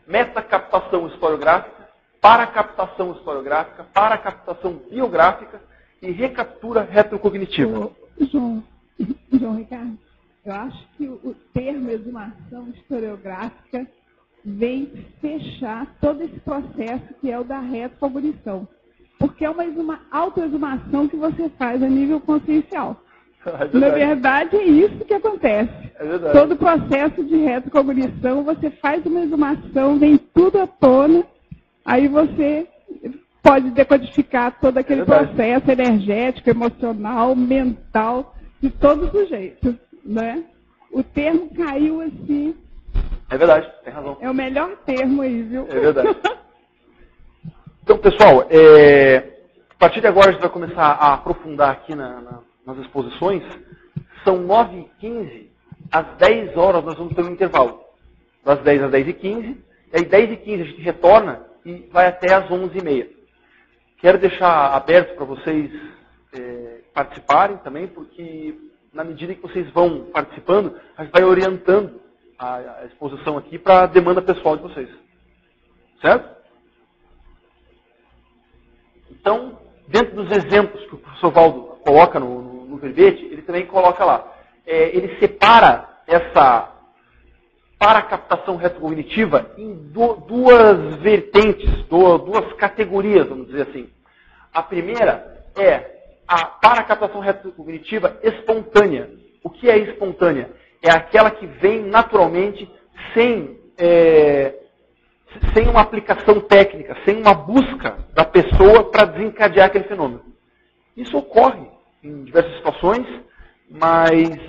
Metacaptação historiográfica, paracaptação historiográfica, paracaptação biográfica e recaptura retrocognitiva. João Ricardo, eu acho que o termo exumação historiográfica vem fechar todo esse processo que é o da retrocognição. Porque é uma autoexumação que você faz a nível consciencial. Na verdade, é isso que acontece. Todo o processo de retrocognição, você faz uma exumação, vem tudo à tona, aí você pode decodificar todo aquele processo energético, emocional, mental, de todos os jeitos. Né? O termo caiu assim. É verdade, tem razão. É o melhor termo aí, viu? É verdade. Então, pessoal, a partir de agora a gente vai começar a aprofundar aqui nas exposições. São 9h15, às 10 horas nós vamos ter um intervalo. Das 10 às 10h15, e aí 10h15 a gente retorna e vai até às 11h30. Quero deixar aberto para vocês participarem também, porque na medida que vocês vão participando, a gente vai orientando a exposição aqui para a demanda pessoal de vocês. Certo? Então, dentro dos exemplos que o professor Valdo coloca no verbete, ele também coloca lá. Ele separa essa paracaptação retrocognitiva em duas vertentes, duas categorias, vamos dizer assim. A primeira é a paracaptação retrocognitiva espontânea. O que é espontânea? É aquela que vem naturalmente, sem uma aplicação técnica, sem uma busca da pessoa para desencadear aquele fenômeno. Isso ocorre em diversas situações, mas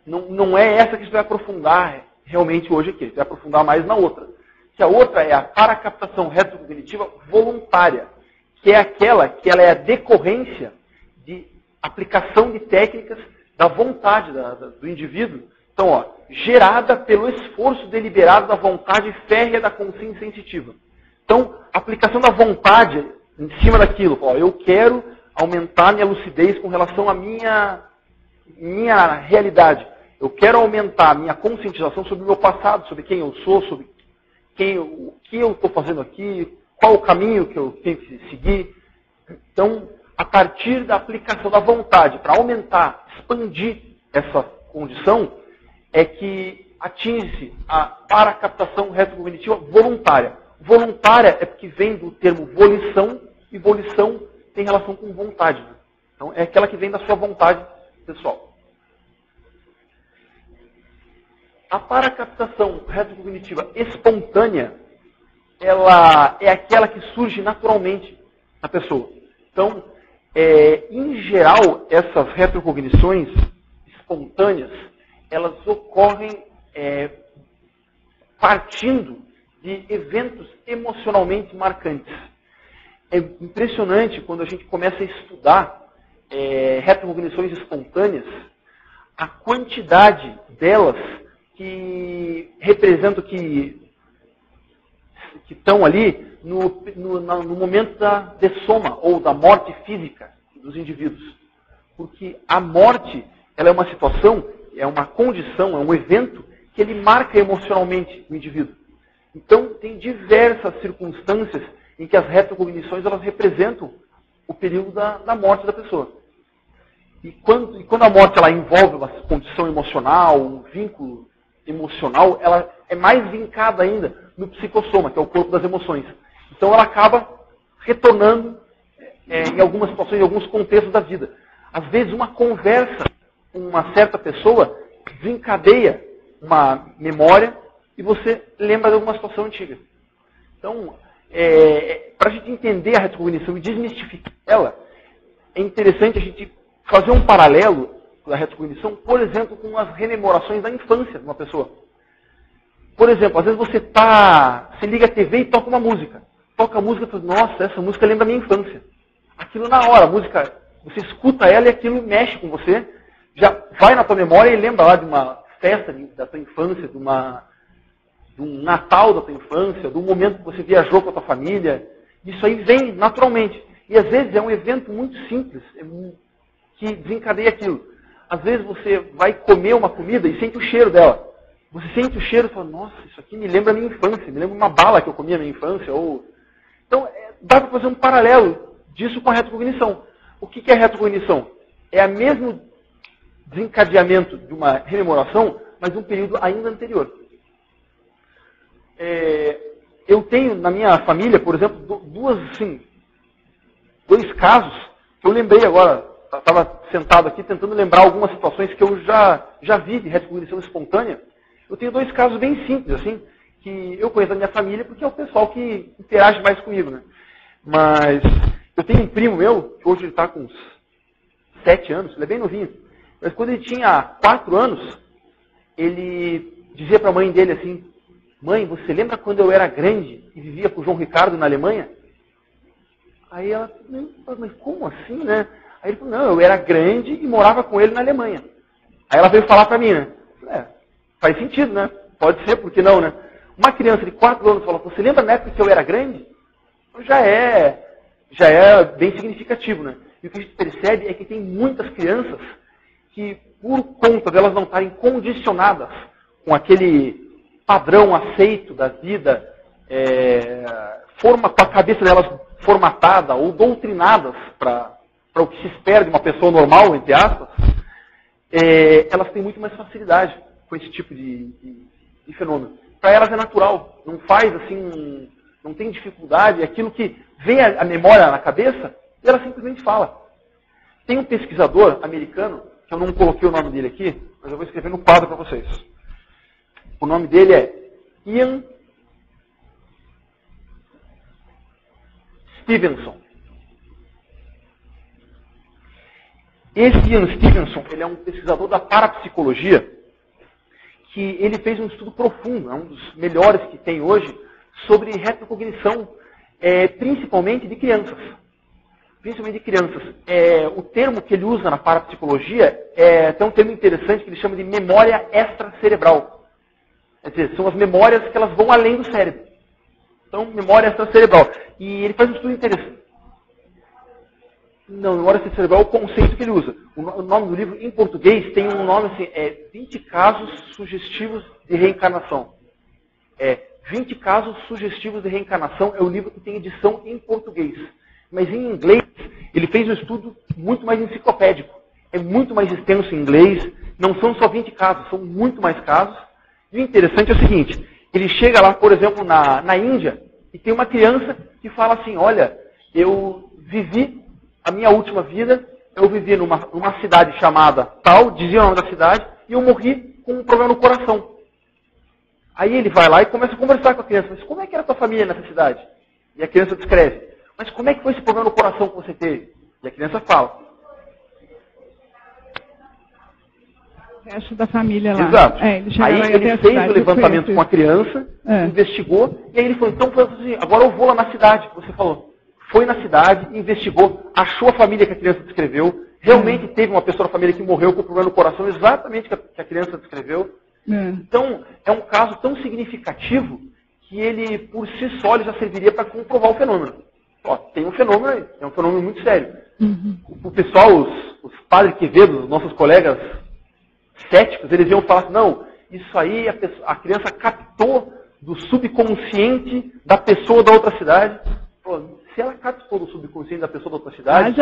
não é essa que a gente vai aprofundar realmente hoje aqui. A gente vai aprofundar mais na outra. Que a outra é a paracaptação retrocognitiva voluntária, que é aquela que ela é a decorrência de aplicação de técnicas da vontade do indivíduo. Então, gerada pelo esforço deliberado da vontade férrea da consciência sensitiva. Então, a aplicação da vontade em cima daquilo. Eu quero aumentar minha lucidez com relação à minha realidade. Eu quero aumentar a minha conscientização sobre o meu passado, sobre quem eu sou, sobre o que eu estou fazendo aqui, qual o caminho que eu tenho que seguir. Então, a partir da aplicação da vontade para aumentar, expandir essa condição, é que atinge-se a paracaptação retrocognitiva voluntária. Voluntária é porque vem do termo volição, e volição tem relação com vontade. Então, é aquela que vem da sua vontade pessoal. A paracaptação retrocognitiva espontânea, ela é aquela que surge naturalmente na pessoa. Então, em geral, essas retrocognições espontâneas, elas ocorrem partindo de eventos emocionalmente marcantes. É impressionante quando a gente começa a estudar retrocognições espontâneas, a quantidade delas que representam, que estão ali no momento da dessoma, ou da morte física dos indivíduos. Porque a morte, ela é uma situação, é uma condição, é um evento que ele marca emocionalmente o indivíduo. Então, tem diversas circunstâncias em que as retrocognições elas representam o período da morte da pessoa. E quando a morte ela envolve uma condição emocional, um vínculo emocional, ela é mais vincada ainda no psicossoma, que é o corpo das emoções. Então ela acaba retornando em algumas situações, em alguns contextos da vida. Às vezes uma conversa com uma certa pessoa desencadeia uma memória e você lembra de alguma situação antiga. Então, para a gente entender a retrocognição e desmistificar ela, é interessante a gente fazer um paralelo da retrocognição, por exemplo, com as rememorações da infância de uma pessoa. Por exemplo, às vezes você liga a TV e toca uma música. Toca a música e fala, nossa, essa música lembra a minha infância. Aquilo na hora, a música, você escuta ela e aquilo mexe com você, já vai na tua memória e lembra lá de uma festa da tua infância, de um Natal da tua infância, de um momento que você viajou com a tua família. Isso aí vem naturalmente. E às vezes é um evento muito simples que desencadeia aquilo. Às vezes você vai comer uma comida e sente o cheiro dela. Você sente o cheiro e fala, nossa, isso aqui me lembra a minha infância, me lembra uma bala que eu comia na minha infância. Então, dá para fazer um paralelo disso com a retrocognição. O que é a retrocognição? É o mesmo desencadeamento de uma rememoração, mas um período ainda anterior. Eu tenho na minha família, por exemplo, dois casos que eu lembrei agora. Estava sentado aqui tentando lembrar algumas situações que eu já vi de retrocognição espontânea. Eu tenho dois casos bem simples, assim, que eu conheço da minha família porque é o pessoal que interage mais comigo, né? Mas eu tenho um primo meu, que hoje ele está com uns 7 anos, ele é bem novinho. Mas quando ele tinha 4 anos, ele dizia para a mãe dele assim, mãe, você lembra quando eu era grande e vivia com o João Ricardo na Alemanha? Aí ela, mas como assim, né? Aí ele falou, não, eu era grande e morava com ele na Alemanha. Aí ela veio falar para mim, né? Faz sentido, né? Pode ser, por que não, né? Uma criança de 4 anos falou, você lembra na época que eu era grande? Então já é bem significativo, né? E o que a gente percebe é que tem muitas crianças que, por conta delas não estarem condicionadas com aquele padrão aceito da vida, com a cabeça delas formatada ou doutrinadas para o que se espera de uma pessoa normal, entre aspas, elas têm muito mais facilidade com esse tipo de fenômeno. Para elas é natural, não faz assim, não tem dificuldade, é aquilo que vem a memória na cabeça e ela simplesmente fala. Tem um pesquisador americano, que eu não coloquei o nome dele aqui, mas eu vou escrever no quadro para vocês. O nome dele é Ian Stevenson. Esse Ian Stevenson, ele é um pesquisador da parapsicologia, que ele fez um estudo profundo, é um dos melhores que tem hoje, sobre retrocognição, principalmente de crianças. Principalmente de crianças. O termo que ele usa na parapsicologia tem um termo interessante que ele chama de memória extracerebral. Quer dizer, são as memórias que elas vão além do cérebro. Então, memória extracerebral. E ele faz um estudo interessante. Não, memória assistida cerebral é o conceito que ele usa. O nome do livro, em português, tem um nome assim, 20 casos sugestivos de reencarnação. 20 casos sugestivos de reencarnação é o livro que tem edição em português. Mas em inglês, ele fez um estudo muito mais enciclopédico. É muito mais extenso em inglês. Não são só 20 casos, são muito mais casos. E o interessante é o seguinte, ele chega lá, por exemplo, na Índia, e tem uma criança que fala assim, olha, eu vivi a minha última vida, eu vivi numa cidade chamada tal, dizia o nome da cidade, e eu morri com um problema no coração. Aí ele vai lá e começa a conversar com a criança, mas como é que era a tua família nessa cidade? E a criança descreve, mas como é que foi esse problema no coração que você teve? E a criança fala. O resto da família lá. Exato. Aí ele fez o levantamento com a criança, investigou, e aí ele falou, então foi assim, agora eu vou lá na cidade, que você falou. Foi na cidade, investigou, achou a família que a criança descreveu, realmente teve uma pessoa da família que morreu com problema no coração, exatamente que a criança descreveu. Então, é um caso tão significativo que ele, por si só, ele já serviria para comprovar o fenômeno. Ó, tem um fenômeno, é um fenômeno muito sério. O pessoal, os padres Quevedo, os nossos colegas céticos, eles iam falar assim, não, isso aí a criança captou do subconsciente da pessoa da outra cidade. Pô, se ela captou do subconsciente da pessoa da outra cidade,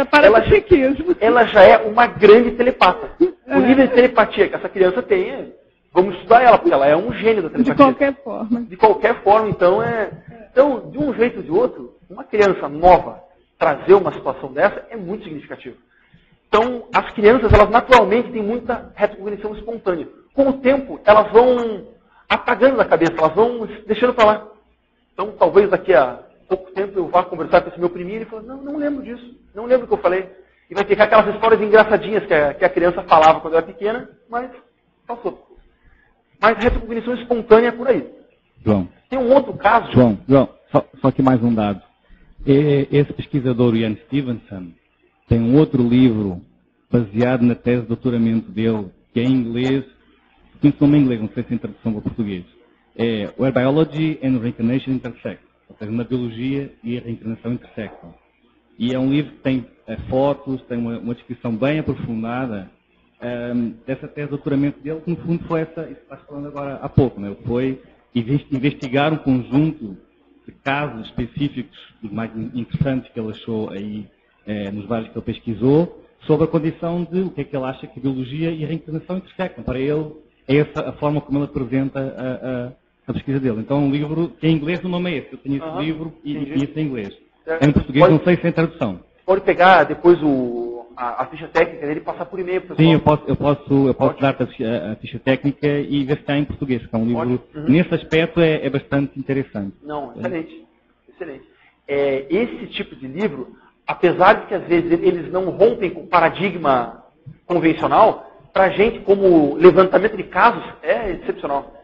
ela já é uma grande telepata. O nível de telepatia que essa criança tem, vamos estudar ela, porque ela é um gênio da telepatia. De qualquer forma. De qualquer forma, então, Então, de um jeito ou de outro, uma criança nova trazer uma situação dessa é muito significativo. Então, as crianças, elas naturalmente têm muita retrocognição espontânea. Com o tempo, elas vão apagando da cabeça, elas vão deixando para lá. Então, talvez daqui a pouco tempo eu vá conversar com esse meu priminho e ele fala, não lembro disso, não lembro o que eu falei. E vai ficar aquelas histórias engraçadinhas que a criança falava quando era pequena, mas passou. Mas retrocognição espontânea é por aí. João. Tem um outro caso... João, só que mais um dado. Esse pesquisador, Ian Stevenson, tem um outro livro baseado na tese de doutoramento dele, que é em inglês, conheço o nome em inglês, não sei se tem tradução para português. É Where Biology and Reincarnation Intersect. Ou seja, na biologia e a reencarnação intersectam. E é um livro que tem fotos, tem uma descrição bem aprofundada dessa tese de doutoramento dele, que no fundo foi isso que estás falando agora há pouco. Né? Ele foi investigar um conjunto de casos específicos, dos mais interessantes que ele achou aí nos vários que ele pesquisou, sobre a condição de o que é que ele acha que a biologia e a reencarnação intersectam. Para ele, é essa a forma como ele apresenta a pesquisa dele. Então, um livro que em inglês o nome é esse. Eu tenho esse livro e conheço em inglês. Em português não sei se tem tradução. Pode pegar depois a ficha técnica dele e passar por e-mail para o pessoal. Sim, eu posso dar a ficha técnica e ver se está em português, que é um livro, nesse aspecto, é bastante interessante. Não, excelente. Excelente. Esse tipo de livro, apesar de que às vezes eles não rompem com o paradigma convencional, para a gente, como levantamento de casos, é excepcional.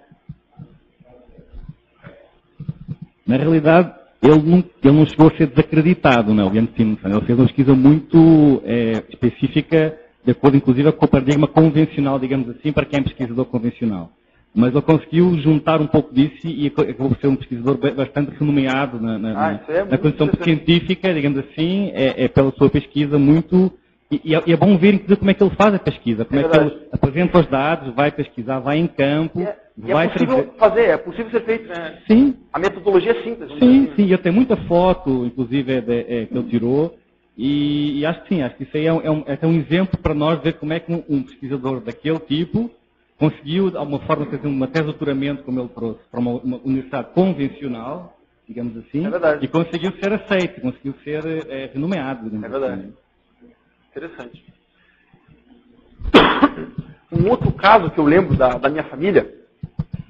Na realidade, ele não chegou a ser desacreditado, não, o Ian Stevenson. Ele fez uma pesquisa muito específica, de acordo inclusive com o paradigma convencional, digamos assim, para quem é pesquisador convencional. Mas ele conseguiu juntar um pouco disso e acabou por ser um pesquisador bastante renomeado na condição científica, digamos assim, pela sua pesquisa muito... E é bom ver, inclusive, como é que ele faz a pesquisa, como é que ele apresenta os dados, vai pesquisar, vai em campo... é possível fazer, é possível ser feito, né? Sim. A metodologia é simples. Sim, eu tenho muita foto, inclusive, que ele tirou, e acho que sim, acho que isso aí é um exemplo para nós ver como é que um pesquisador daquele tipo conseguiu, de alguma forma, fazer uma tese de doutoramento, como ele trouxe, para uma universidade convencional, digamos assim, e conseguiu ser aceito, conseguiu ser renomeado. É verdade. Assim. Interessante. Um outro caso que eu lembro da minha família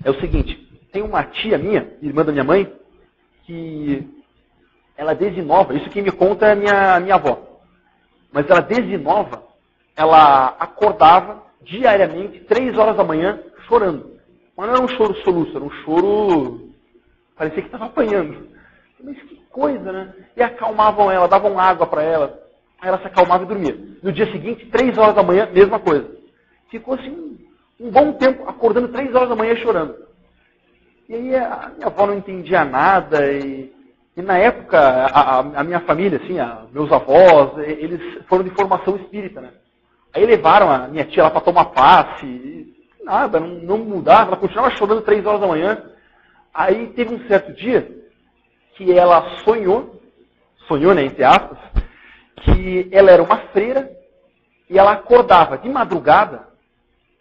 é o seguinte, tem uma tia minha, irmã da minha mãe, que ela desde nova, isso quem me conta é a minha avó, mas ela desde nova, ela acordava diariamente, 3 horas da manhã, chorando. Mas não era um choro soluço, era um choro, parecia que estava apanhando. Mas que coisa, né? E acalmavam ela, davam água para ela, aí ela se acalmava e dormia. No dia seguinte, 3 horas da manhã, mesma coisa. Ficou assim um bom tempo, acordando 3 horas da manhã e chorando. E aí a minha avó não entendia nada e E na época, a minha família, assim, meus avós, eles foram de formação espírita, né? Aí levaram a minha tia lá para tomar passe, e nada, não mudava, ela continuava chorando 3 horas da manhã. Aí teve um certo dia que ela sonhou, né, entre aspas, que ela era uma freira e ela acordava de madrugada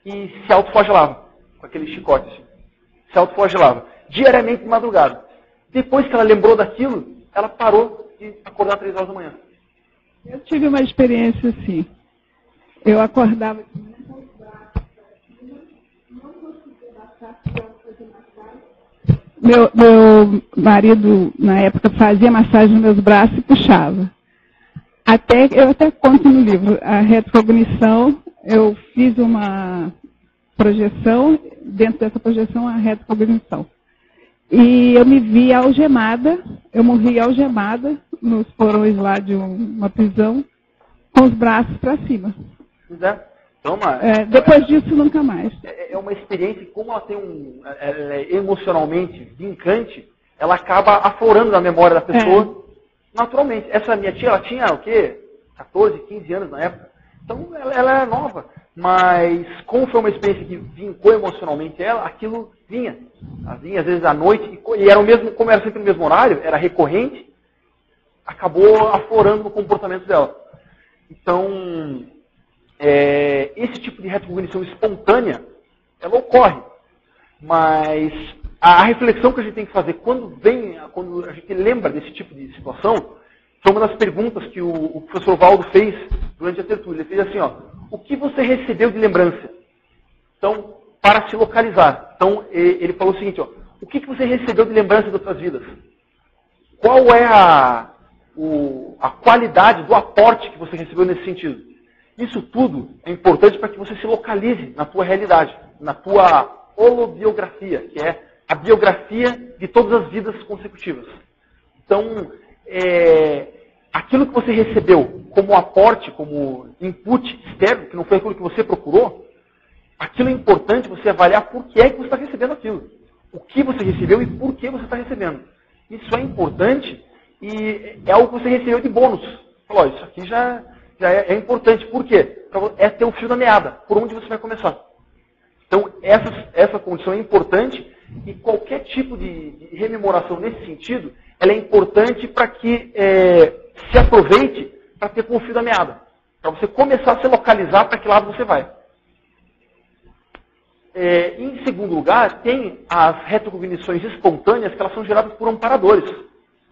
e se autoflagelava com aquele chicote, assim. Se autoflagelava diariamente de madrugada. Depois que ela lembrou daquilo, ela parou de acordar 3 horas da manhã. Eu tive uma experiência assim. Eu acordava com os braços para cima, não conseguia baixar, fazer massagem. Meu marido, na época, fazia massagem nos meus braços e puxava. Eu até conto no livro, a retrocognição, eu fiz uma projeção, dentro dessa projeção, a retrocognição. E eu me vi algemada, eu morri algemada nos porões lá de uma prisão, com os braços para cima. Então, depois disso, nunca mais. É uma experiência que, como ela tem ela é emocionalmente vincante, ela acaba aflorando na memória da pessoa naturalmente. Essa minha tia, ela tinha o quê? 14, 15 anos na época. Então, ela é nova. Mas, como foi uma experiência que vincou emocionalmente ela, aquilo vinha. Ela vinha, às vezes, à noite, e era o mesmo, como era sempre no mesmo horário, era recorrente, acabou aflorando no comportamento dela. Então, esse tipo de retrocognição espontânea, ela ocorre. Mas a reflexão que a gente tem que fazer quando a gente lembra desse tipo de situação, foi uma das perguntas que o professor Valdo fez durante a tertúlia. Ele fez assim, ó, o que você recebeu de lembrança? Então, para se localizar. Então, ele falou o seguinte, ó, o que você recebeu de lembrança de outras vidas? Qual é a qualidade do aporte que você recebeu nesse sentido? Isso tudo é importante para que você se localize na tua realidade, na tua holobiografia, que é a biografia de todas as vidas consecutivas. Então, aquilo que você recebeu como aporte, como input externo, que não foi aquilo que você procurou, aquilo é importante você avaliar por que é que você está recebendo aquilo. O que você recebeu e por que você está recebendo. Isso é importante e é algo que você recebeu de bônus. Falou, isso aqui já é importante. Por quê? É ter o fio da meada, por onde você vai começar. Então, essa condição é importante e qualquer tipo de rememoração nesse sentido, ela é importante para que se aproveite para ter com o fio da meada. Para você começar a se localizar para que lado você vai. Em segundo lugar, tem as retrocognições espontâneas que elas são geradas por amparadores.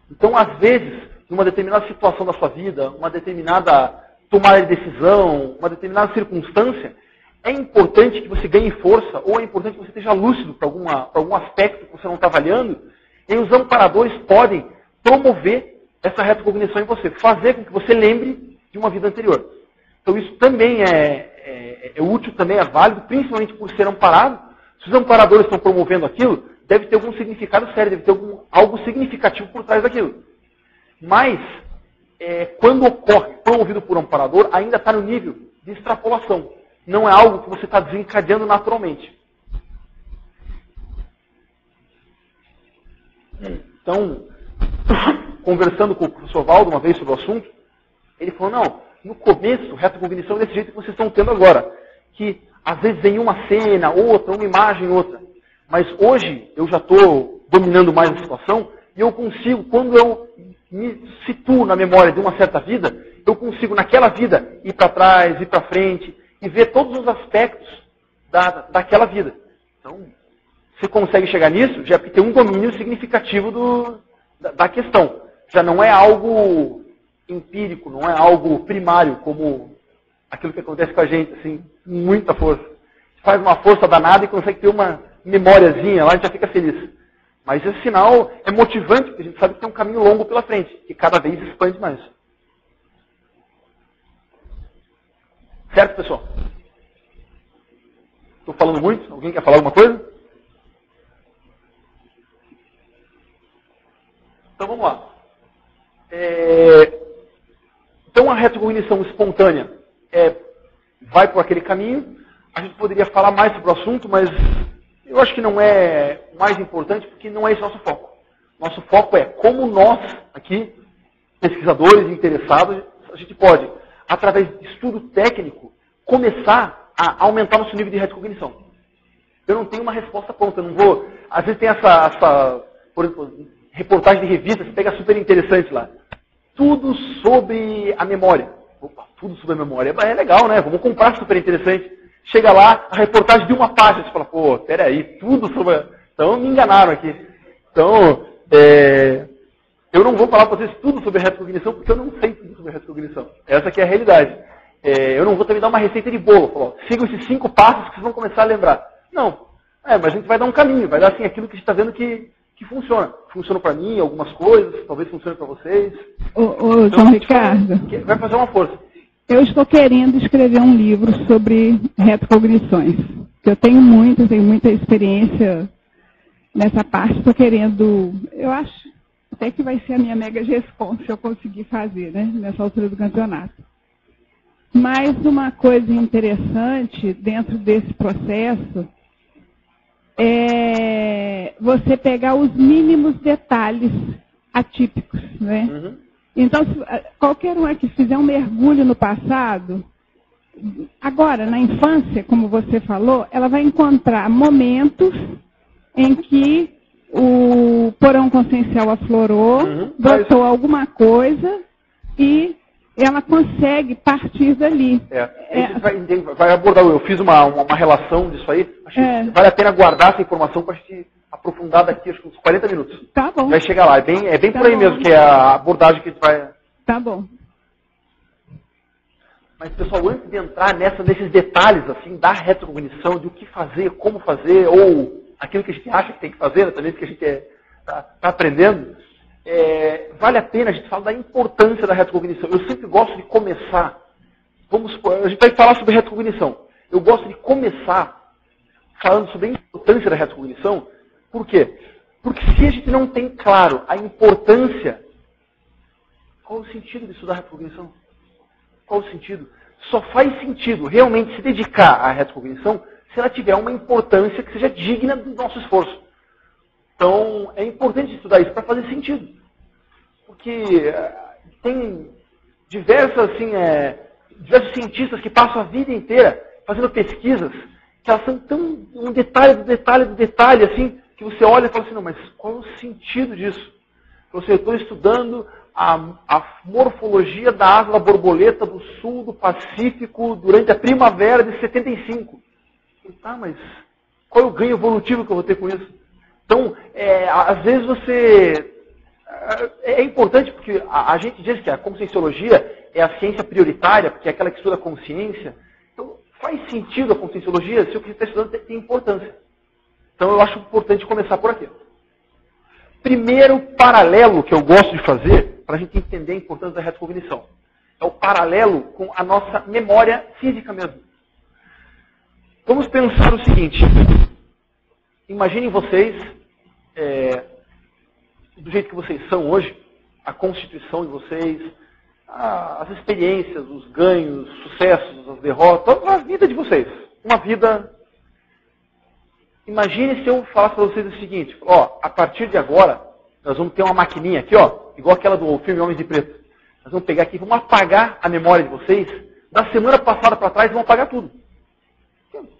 Então, às vezes, numa determinada situação da sua vida, uma determinada tomada de decisão, uma determinada circunstância, é importante que você ganhe força ou é importante que você esteja lúcido para algum aspecto que você não está avaliando, e os amparadores podem promover essa retrocognição em você, fazer com que você lembre de uma vida anterior. Então, isso também é útil, também é válido, principalmente por ser amparado. Se os amparadores estão promovendo aquilo, deve ter algum significado sério, deve ter algo significativo por trás daquilo. Mas, quando ocorre promovido por amparador, ainda está no nível de extrapolação. Não é algo que você está desencadeando naturalmente. Então, conversando com o professor Valdo uma vez sobre o assunto, ele falou, não, no começo, retrocognição é desse jeito que vocês estão tendo agora. Que às vezes vem uma cena, outra, uma imagem, outra. Mas hoje eu já estou dominando mais a situação e eu consigo, quando eu me situo na memória de uma certa vida, eu consigo naquela vida ir para trás, ir para frente e ver todos os aspectos daquela vida. Então, você consegue chegar nisso, já tem um domínio significativo da questão. Já não é algo empírico, não é algo primário, como aquilo que acontece com a gente, assim, com muita força. Você faz uma força danada e consegue ter uma memóriazinha lá, a gente já fica feliz. Mas esse sinal é motivante, porque a gente sabe que tem um caminho longo pela frente, que cada vez expande mais. Certo, pessoal? Estou falando muito? Alguém quer falar alguma coisa? Então vamos lá. Então a retrocognição espontânea vai por aquele caminho. A gente poderia falar mais sobre o assunto, mas eu acho que não é mais importante, porque não é esse nosso foco. Nosso foco é como nós, aqui, pesquisadores interessados, a gente pode, através de estudo técnico, começar a aumentar nosso nível de retrocognição. Eu não tenho uma resposta pronta, eu não vou... Às vezes tem por exemplo, reportagem de revista, você pega super interessante lá. Tudo sobre a memória. Opa, tudo sobre a memória. É legal, né? Vamos comprar, super interessante. Chega lá, a reportagem de uma página. Você fala, pô, peraí, tudo sobre... Então me enganaram aqui. Então, eu não vou falar para vocês tudo sobre a retrocognição, porque eu não sei tudo sobre a retrocognição. Essa aqui é a realidade. Eu não vou também dar uma receita de bolo. Falar, sigam esses 5 passos que vocês vão começar a lembrar. Não. Mas a gente vai dar um caminho, vai dar assim, aquilo que a gente está vendo que funciona. Funciona para mim, algumas coisas, talvez funcione para vocês. Ô, João Ricardo. Vai fazer uma força. Eu estou querendo escrever um livro sobre retrocognições. Eu tenho muita experiência nessa parte. Estou querendo, eu acho até que vai ser a minha mega gestão, se eu conseguir fazer, né, nessa altura do campeonato. Mas uma coisa interessante dentro desse processo é você pegar os mínimos detalhes atípicos, né? Uhum. Então, qualquer um que fizer um mergulho no passado, agora, na infância, como você falou, ela vai encontrar momentos em que o porão consciencial aflorou, brotou alguma coisa e ela consegue partir dali. A gente vai abordar, eu fiz uma relação disso aí, acho que vale a pena guardar essa informação para a gente aprofundar daqui, acho que uns 40 minutos. Tá bom. Vai chegar lá, é bem Tá por aí bom. mesmo, que é a abordagem que a gente vai... Tá bom. Mas, pessoal, antes de entrar nesses detalhes, assim, da retrocognição, de o que fazer, como fazer, ou aquilo que a gente acha que tem que fazer, também porque a gente está aprendendo, vale a pena a gente falar da importância da retrocognição. Eu sempre gosto de começar, a gente vai falar sobre retrocognição. Eu gosto de começar falando sobre a importância da retrocognição. Por quê? Porque se a gente não tem claro a importância, qual o sentido de estudar retrocognição? Qual o sentido? Só faz sentido realmente se dedicar à retrocognição se ela tiver uma importância que seja digna do nosso esforço. Então, é importante estudar isso para fazer sentido. Porque tem diversos cientistas que passam a vida inteira fazendo pesquisas que elas são tão um detalhe do detalhe do detalhe, assim, que você olha e fala assim, não, mas qual é o sentido disso? Eu estou estudando a morfologia da asa da borboleta do sul do Pacífico durante a primavera de 75. Tá, mas qual é o ganho evolutivo que eu vou ter com isso? Então, às vezes é importante, porque a gente diz que a conscienciologia é a ciência prioritária, porque é aquela que estuda a consciência. Então, faz sentido a conscienciologia se o que você está estudando tem importância. Então, eu acho importante começar por aqui. Primeiro paralelo que eu gosto de fazer, para a gente entender a importância da retrocognição, é o paralelo com a nossa memória física mesmo. Vamos pensar o seguinte. Imaginem vocês, do jeito que vocês são hoje, a constituição de vocês, as experiências, os ganhos, os sucessos, as derrotas, a vida de vocês. Uma vida... Imagine se eu falasse para vocês o seguinte, a partir de agora, nós vamos ter uma maquininha aqui, igual aquela do filme Homens de Preto. Nós vamos pegar aqui, vamos apagar a memória de vocês, da semana passada para trás, vamos apagar tudo.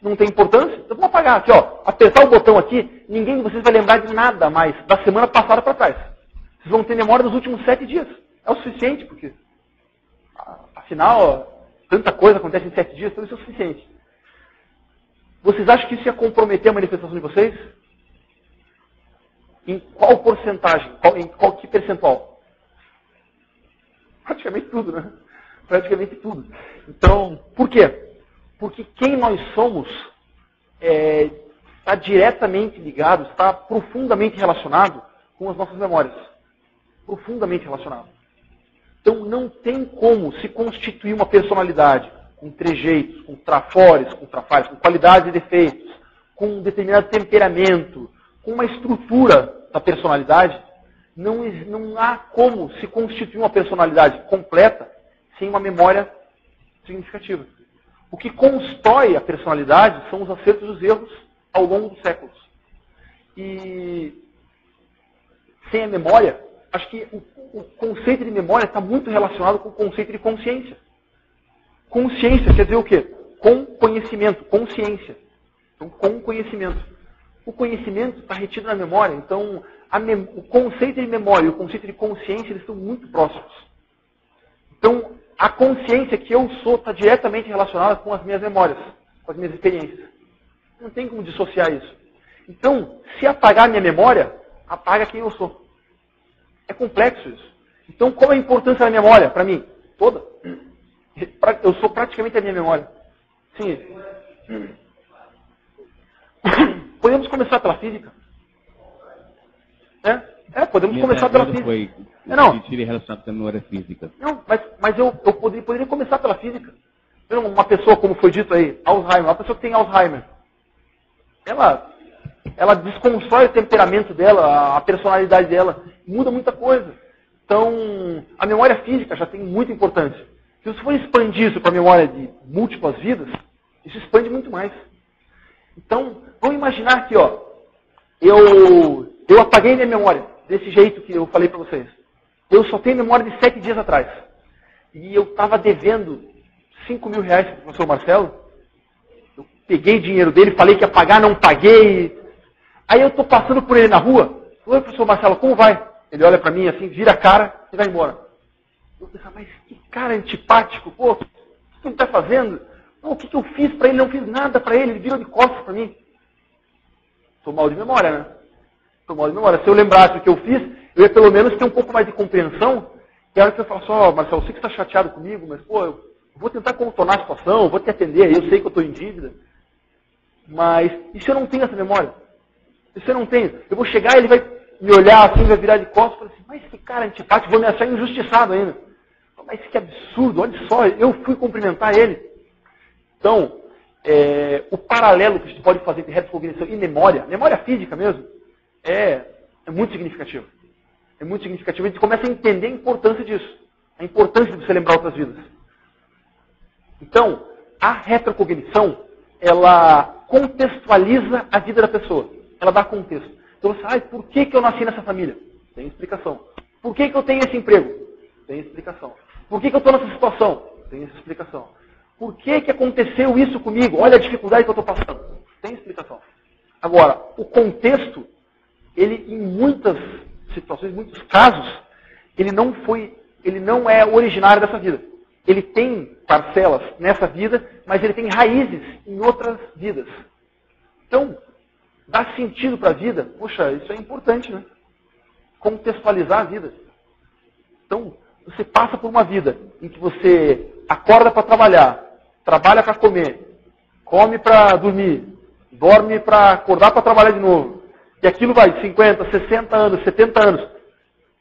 Não tem importância? Então vamos apagar aqui, apertar o botão aqui, ninguém de vocês vai lembrar de nada mais da semana passada para trás. Vocês vão ter memória dos últimos 7 dias. É o suficiente, porque afinal, tanta coisa acontece em 7 dias, então isso é o suficiente. Vocês acham que isso ia comprometer a manifestação de vocês? Em qual porcentagem? Que percentual? Praticamente tudo, né? Praticamente tudo. Então, por quê? Porque quem nós somos está diretamente ligado, está profundamente relacionado com as nossas memórias. Profundamente relacionado. Então não tem como se constituir uma personalidade com trejeitos, com trafores, com qualidades e defeitos, com um determinado temperamento, com uma estrutura da personalidade. Não há como se constituir uma personalidade completa sem uma memória significativa. O que constrói a personalidade são os acertos e os erros ao longo dos séculos. E sem a memória, acho que o conceito de memória está muito relacionado com o conceito de consciência. Consciência quer dizer o quê? Com conhecimento, consciência. Então, com conhecimento. O conhecimento está retido na memória. Então, o conceito de memória e o conceito de consciência, eles estão muito próximos. Então, a consciência que eu sou está diretamente relacionada com as minhas memórias, com as minhas experiências. Não tem como dissociar isso. Então, se apagar minha memória, apaga quem eu sou. É complexo isso. Então, qual é a importância da memória para mim? Toda. Eu sou praticamente a minha memória. Sim. Podemos começar pela física. Podemos começar pela física. Não. Relacionado com a memória física. Não, mas eu poderia começar pela física. Uma pessoa, como foi dito aí, Alzheimer, uma pessoa que tem Alzheimer, ela desconstrói o temperamento dela, a personalidade dela, muda muita coisa. Então, a memória física já tem muita importância. Se você for expandir isso para a memória de múltiplas vidas, isso expande muito mais. Então, vamos imaginar que eu apaguei minha memória, desse jeito que eu falei para vocês. Eu só tenho memória de 7 dias atrás. E eu estava devendo 5 mil reais para o professor Marcelo. Eu peguei dinheiro dele, falei que ia pagar, não paguei. Aí eu estou passando por ele na rua. Oi, professor Marcelo, como vai? Ele olha para mim assim, vira a cara e vai embora. Eu penso, mas que cara antipático. Pô, o que ele está fazendo? Não, o que eu fiz para ele? Não fiz nada para ele. Ele virou de costas para mim. Estou mal de memória, né? Estou mal de memória. Se eu lembrasse o que eu fiz, eu ia pelo menos ter um pouco mais de compreensão. E a hora que eu falo só, Marcelo, eu sei que você está chateado comigo, mas, pô, eu vou tentar contornar a situação, vou te atender, eu sei que eu estou em dívida. Mas, e se eu não tenho essa memória? E se eu não tenho? Eu vou chegar, ele vai me olhar assim, vai virar de costas e falar assim, mas que cara antipático, vou me achar injustiçado ainda. Mas que absurdo, olha só, eu fui cumprimentar ele. Então, o paralelo que a gente pode fazer entre retrocognição e memória física mesmo, é muito significativo. É muito significativo. A gente começa a entender a importância disso. A importância de você lembrar outras vidas. Então, a retrocognição, ela contextualiza a vida da pessoa. Ela dá contexto. Então você, por que eu nasci nessa família? Tem explicação. Por que eu tenho esse emprego? Tem explicação. Por que eu estou nessa situação? Tem essa explicação. Por que aconteceu isso comigo? Olha a dificuldade que eu estou passando. Tem explicação. Agora, o contexto, ele em muitas situações, em muitos casos, ele não é originário dessa vida. Ele tem parcelas nessa vida, mas ele tem raízes em outras vidas. Então, dá sentido para a vida. Poxa, isso é importante, né? Contextualizar a vida. Então, você passa por uma vida em que você acorda para trabalhar, trabalha para comer, come para dormir, dorme para acordar para trabalhar de novo. E aquilo vai 50, 60 anos, 70 anos.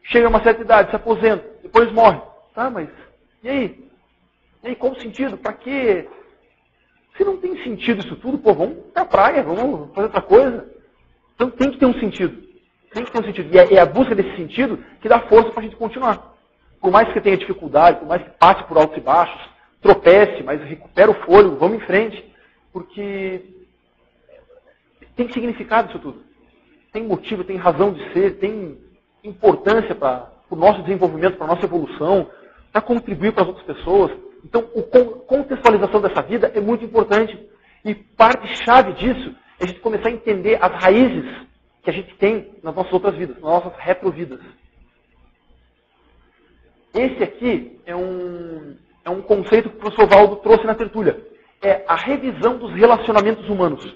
Chega a uma certa idade, se aposenta, depois morre. Tá, mas e aí? E aí, qual o sentido? Para quê? Se não tem sentido isso tudo, pô, vamos pra praia, vamos fazer outra coisa. Então tem que ter um sentido. Tem que ter um sentido. E é a busca desse sentido que dá força para a gente continuar. Por mais que tenha dificuldade, por mais que passe por altos e baixos, tropece, mas recupera o fôlego, vamos em frente. Porque tem significado isso tudo. Tem motivo, tem razão de ser, tem importância para o nosso desenvolvimento, para a nossa evolução, para contribuir para as outras pessoas. Então, a contextualização dessa vida é muito importante. E parte-chave disso é a gente começar a entender as raízes que a gente tem nas nossas outras vidas, nas nossas retrovidas. Esse aqui é um conceito que o professor Valdo trouxe na tertúlia. É a revisão dos relacionamentos humanos.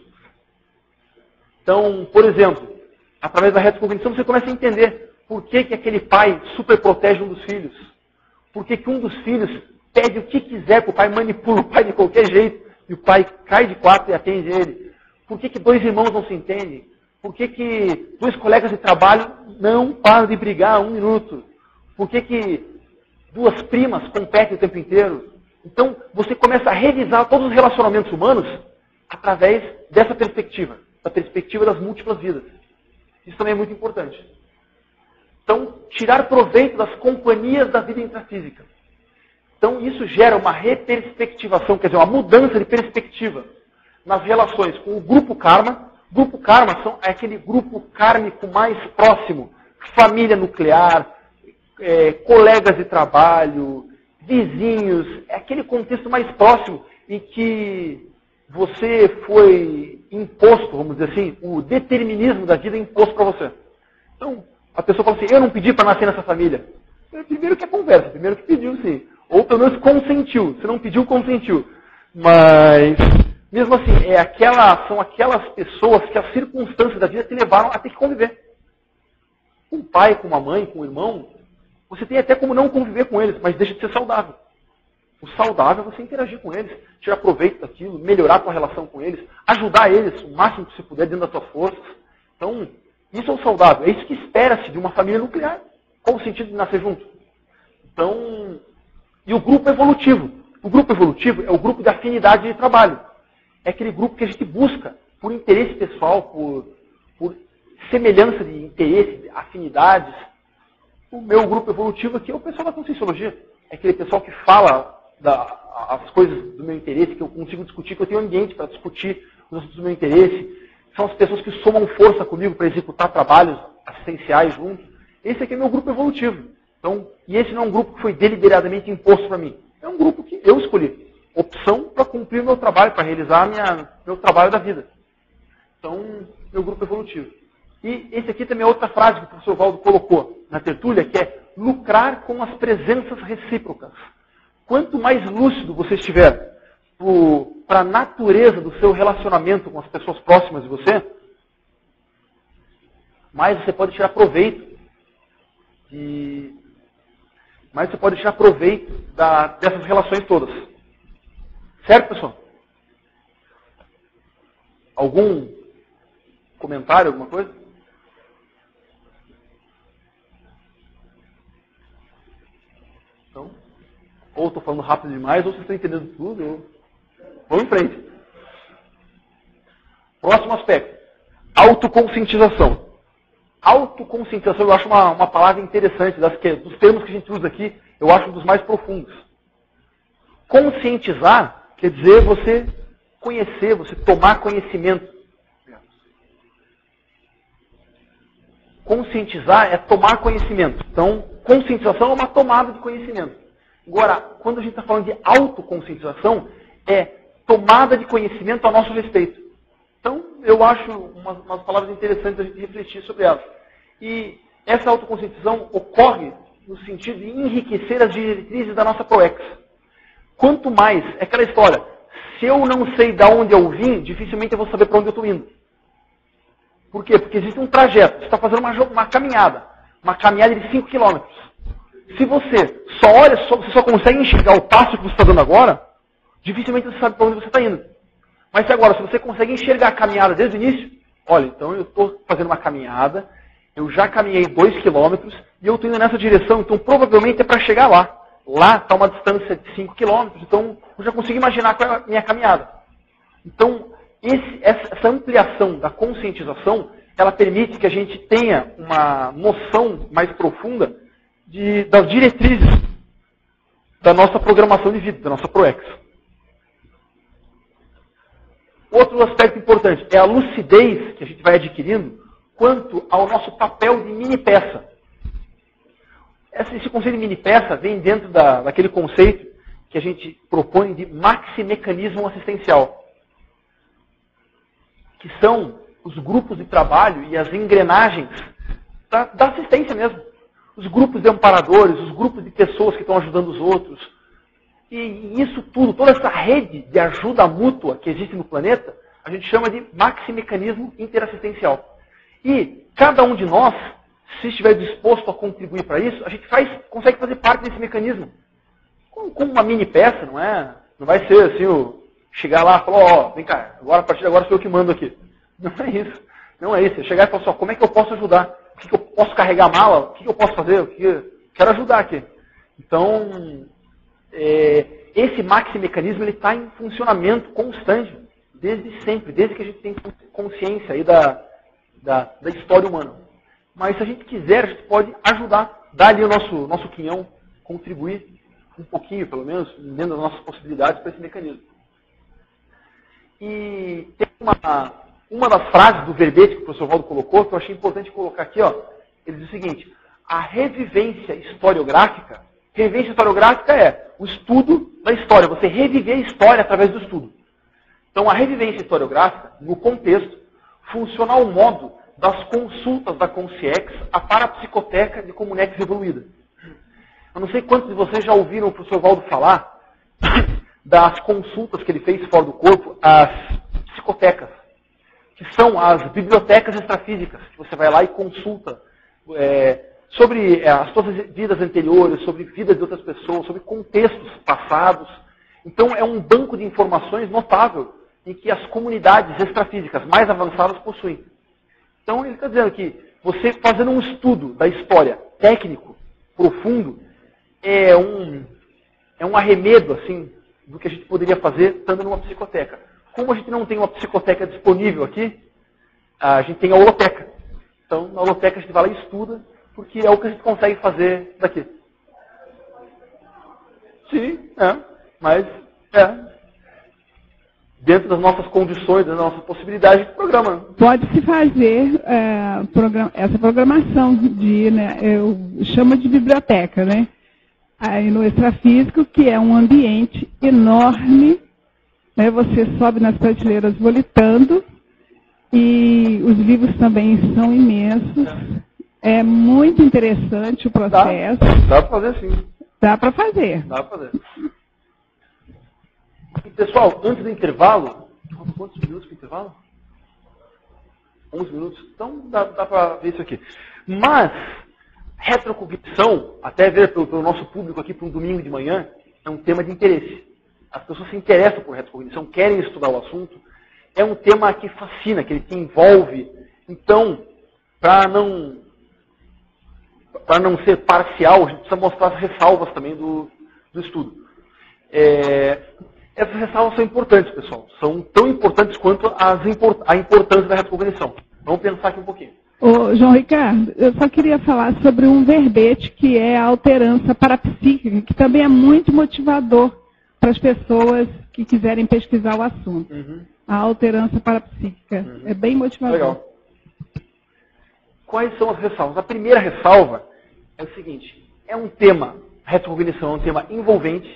Então, por exemplo, através da retrocognição você começa a entender por que aquele pai superprotege um dos filhos. Por que um dos filhos pede o que quiser para o pai, manipula o pai de qualquer jeito, e o pai cai de quatro e atende ele. Por que dois irmãos não se entendem? Por que dois colegas de trabalho não param de brigar um minuto? Por que duas primas competem o tempo inteiro? Então, você começa a revisar todos os relacionamentos humanos através dessa perspectiva, da perspectiva das múltiplas vidas. Isso também é muito importante. Então, tirar proveito das companhias da vida intrafísica. Então, isso gera uma reperspectivação, quer dizer, uma mudança de perspectiva nas relações com o grupo karma. O grupo karma é aquele grupo kármico mais próximo, família nuclear, colegas de trabalho, vizinhos, é aquele contexto mais próximo em que você foi imposto, vamos dizer assim, o determinismo da vida é imposto para você. Então, a pessoa fala assim, eu não pedi para nascer nessa família. Primeiro que é conversa, primeiro que pediu sim. Ou pelo menos consentiu. Se não pediu, consentiu. Mas, mesmo assim, são aquelas pessoas que as circunstâncias da vida te levaram a ter que conviver. Com o pai, com uma mãe, com o irmão, você tem até como não conviver com eles, mas deixa de ser saudável. O saudável é você interagir com eles, tirar proveito daquilo, melhorar a tua relação com eles, ajudar eles o máximo que você puder dentro das suas forças. Então, isso é o saudável. É isso que espera-se de uma família nuclear. Qual o sentido de nascer junto? Então, e o grupo evolutivo? O grupo evolutivo é o grupo de afinidade de trabalho. É aquele grupo que a gente busca por interesse pessoal, por semelhança de interesse, de afinidades. O meu grupo evolutivo aqui é o pessoal da Conscienciologia. É aquele pessoal que fala as coisas do meu interesse, que eu consigo discutir, que eu tenho ambiente para discutir os assuntos do meu interesse. São as pessoas que somam força comigo para executar trabalhos assistenciais juntos. Esse aqui é meu grupo evolutivo. Então, e esse não é um grupo que foi deliberadamente imposto para mim. É um grupo que eu escolhi. Opção para cumprir o meu trabalho, para realizar meu trabalho da vida. Então, meu grupo evolutivo. E esse aqui também é outra frase que o professor Valdo colocou na tertúlia, que é lucrar com as presenças recíprocas. Quanto mais lúcido você estiver para a natureza do seu relacionamento com as pessoas próximas de você, mais você pode tirar proveito dessas relações todas. Certo, pessoal? Algum comentário, alguma coisa? Então, ou estou falando rápido demais, ou vocês estão entendendo tudo, ou... Vamos em frente. Próximo aspecto. Autoconscientização. Autoconscientização eu acho uma palavra interessante, dos termos que a gente usa aqui, eu acho um dos mais profundos. Conscientizar quer dizer você conhecer, você tomar conhecimento. Conscientizar é tomar conhecimento. Então, conscientização é uma tomada de conhecimento. Agora, quando a gente está falando de autoconscientização, é tomada de conhecimento a nosso respeito. Então, eu acho umas palavras interessantes a gente refletir sobre elas. E essa autoconscientização ocorre no sentido de enriquecer as diretrizes da nossa ProEx. Quanto mais, é aquela história, se eu não sei de onde eu vim, dificilmente eu vou saber para onde eu estou indo. Por quê? Porque existe um trajeto, você está fazendo uma caminhada de 5 km. Se você você só consegue enxergar o passo que você está dando agora, dificilmente você sabe para onde você está indo. Mas agora, se você consegue enxergar a caminhada desde o início, olha, então eu estou fazendo uma caminhada, eu já caminhei 2 km e eu estou indo nessa direção, então provavelmente é para chegar lá. Lá está uma distância de 5 km, então eu já consigo imaginar qual é a minha caminhada. Então, essa ampliação da conscientização, ela permite que a gente tenha uma noção mais profunda das diretrizes da nossa programação de vida, da nossa ProEx. Outro aspecto importante é a lucidez que a gente vai adquirindo quanto ao nosso papel de mini-peça. Esse conceito de mini-peça vem dentro daquele conceito que a gente propõe de maximecanismo assistencial, que são os grupos de trabalho e as engrenagens da assistência mesmo. Os grupos de amparadores, os grupos de pessoas que estão ajudando os outros. E isso tudo, toda essa rede de ajuda mútua que existe no planeta, a gente chama de maximecanismo interassistencial. E cada um de nós, se estiver disposto a contribuir para isso, a gente consegue fazer parte desse mecanismo. Com uma mini peça, não é? Não vai ser assim, chegar lá e falar, vem cá, agora, a partir de agora sou eu que mando aqui. Não é isso. Não é isso. É chegar e falar como é que eu posso ajudar? O que eu posso carregar a mala? O que eu posso fazer? Quero ajudar aqui. Então, esse maximecanismo está em funcionamento constante, desde sempre, desde que a gente tem consciência aí da história humana. Mas se a gente quiser, a gente pode ajudar, dar ali o nosso quinhão, contribuir um pouquinho, pelo menos, dentro das nossas possibilidades para esse mecanismo. E tem uma das frases do verbete que o professor Valdo colocou, que eu achei importante colocar aqui, Ele diz o seguinte: a revivência historiográfica é o estudo da história, você reviver a história através do estudo. Então, a revivência historiográfica, no contexto, funciona ao modo das consultas da Consciex à Parapsicoteca de Comunex Evoluída. Eu não sei quantos de vocês já ouviram o professor Valdo falar das consultas que ele fez fora do corpo, as psicotecas, que são as bibliotecas extrafísicas, que você vai lá e consulta sobre as suas vidas anteriores, sobre vidas de outras pessoas, sobre contextos passados. Então, é um banco de informações notável em que as comunidades extrafísicas mais avançadas possuem. Então, ele está dizendo que você fazendo um estudo da história técnico, profundo, é um arremedo, assim, do que a gente poderia fazer estando numa psicoteca. Como a gente não tem uma psicoteca disponível aqui, a gente tem a holoteca. Então, na holoteca a gente vai lá e estuda, porque é o que a gente consegue fazer daqui. Sim, mas dentro das nossas condições, das nossas possibilidades de programa. Pode-se fazer essa programação eu chamo de biblioteca, né? Aí no extrafísico, que é um ambiente enorme, né? Você sobe nas prateleiras volitando, e os livros também são imensos. É muito interessante o processo. Dá para fazer sim. Dá para fazer. Dá para fazer. E, pessoal, antes do intervalo, quantos minutos para o intervalo? 11 minutos. Então dá para ver isso aqui. Mas, retrocognição, até ver pelo nosso público aqui para um domingo de manhã, é um tema de interesse. As pessoas se interessam por retrocognição, querem estudar o assunto. É um tema que fascina, que ele te envolve. Então, para não ser parcial, a gente precisa mostrar as ressalvas também do estudo. Essas ressalvas são importantes, pessoal. São tão importantes quanto a importância da retrocognição. Vamos pensar aqui um pouquinho. Ô, João Ricardo, eu só queria falar sobre um verbete que é a alterança parapsíquica, que também é muito motivador para as pessoas que quiserem pesquisar o assunto. A alterança parapsíquica. É bem motivador. Legal. Quais são as ressalvas? A primeira ressalva é o seguinte: é um tema, a retrocognição é um tema envolvente,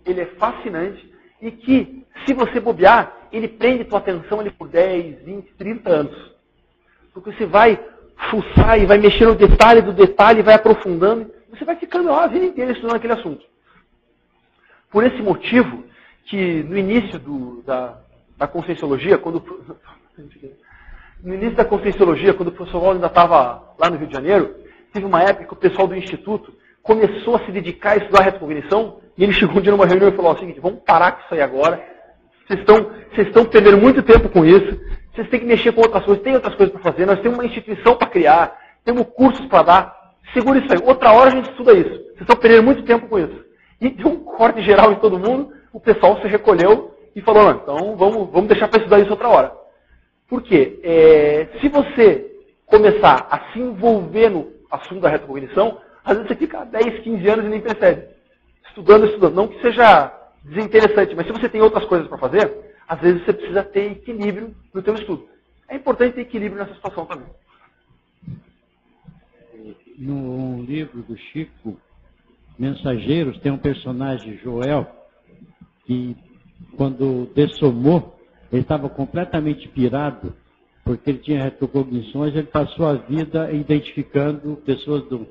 ele é fascinante, e que, se você bobear, ele prende tua atenção ali por 10, 20, 30 anos. Porque você vai fuçar e vai mexer no detalhe do detalhe, vai aprofundando, você vai ficando a vida inteira estudando aquele assunto. Por esse motivo, que no início da Conscienciologia, quando o professor Waldo ainda estava lá no Rio de Janeiro, teve uma época que o pessoal do Instituto começou a se dedicar a estudar a retrocognição, e ele chegou um dia numa reunião e falou o seguinte: vamos parar com isso aí agora, vocês estão perdendo muito tempo com isso, vocês têm que mexer com outras coisas, tem outras coisas para fazer, nós temos uma instituição para criar, temos cursos para dar, segura isso aí, outra hora a gente estuda isso, vocês estão perdendo muito tempo com isso. E deu um corte geral em todo mundo, o pessoal se recolheu e falou: não, então vamos deixar para estudar isso outra hora. Por quê? Se você começar a se envolver no assunto da retrocognição, às vezes você fica 10, 15 anos e nem percebe. Estudando. Não que seja desinteressante, mas se você tem outras coisas para fazer, às vezes você precisa ter equilíbrio no seu estudo. É importante ter equilíbrio nessa situação também. No livro do Chico, Mensageiros, tem um personagem, Joel, que quando dessomou, ele estava completamente pirado, porque ele tinha retrocognições, ele passou a vida identificando pessoas do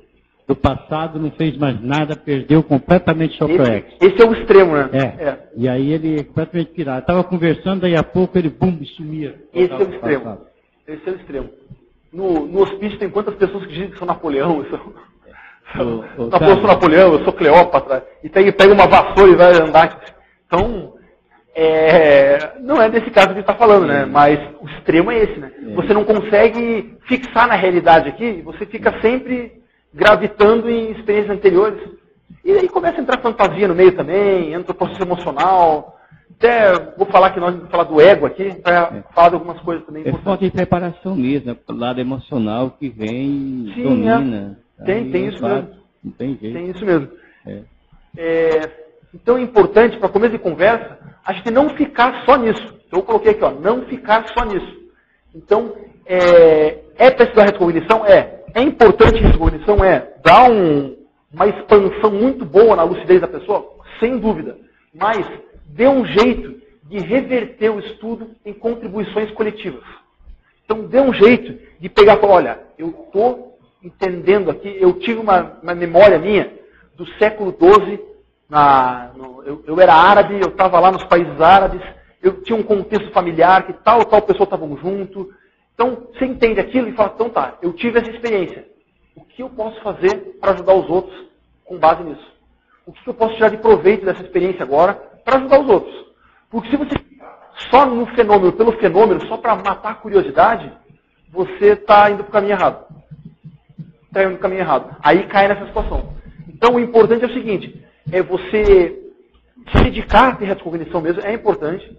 passado, não fez mais nada, perdeu completamente seu projeto. Esse é o extremo, né? E aí ele é completamente pirado. Estava conversando, daí a pouco ele, sumia. Esse é o extremo. Esse é o extremo. No hospício tem quantas pessoas que dizem que são Napoleão? Eu sou Napoleão, eu sou Cleópatra, e pega uma vassoura e vai andar. Então, não é desse caso que a gente está falando, né? Mas o extremo é esse, né? Você não consegue fixar na realidade aqui, você fica sempre gravitando em experiências anteriores. E aí começa a entrar fantasia no meio também, entra o processo emocional. Até vou falar que nós vamos falar do ego aqui, para falar de algumas coisas também. É falta de preparação mesmo, o lado emocional que vem, sim, domina. Tem isso mesmo. Não tem jeito. Tem isso mesmo. Então é importante, para começo de conversa, a gente não ficar só nisso. Eu coloquei aqui, não ficar só nisso. Então, para estudar retrocognição? É importante essa cognição dar uma expansão muito boa na lucidez da pessoa, sem dúvida. Mas dê um jeito de reverter o estudo em contribuições coletivas. Então dê um jeito de pegar e falar, olha, eu estou entendendo aqui, eu tive uma memória minha do século XII, eu era árabe, eu estava lá nos países árabes, eu tinha um contexto familiar, que tal pessoa estavam junto. Então, você entende aquilo e fala, então tá, eu tive essa experiência. O que eu posso fazer para ajudar os outros com base nisso? O que eu posso tirar de proveito dessa experiência agora para ajudar os outros? Porque se você só no fenômeno, pelo fenômeno, só para matar a curiosidade, você está indo para o caminho errado. Está indo para o caminho errado. Aí cai nessa situação. Então, o importante é o seguinte, é você se dedicar a ter retrocognição mesmo, é importante.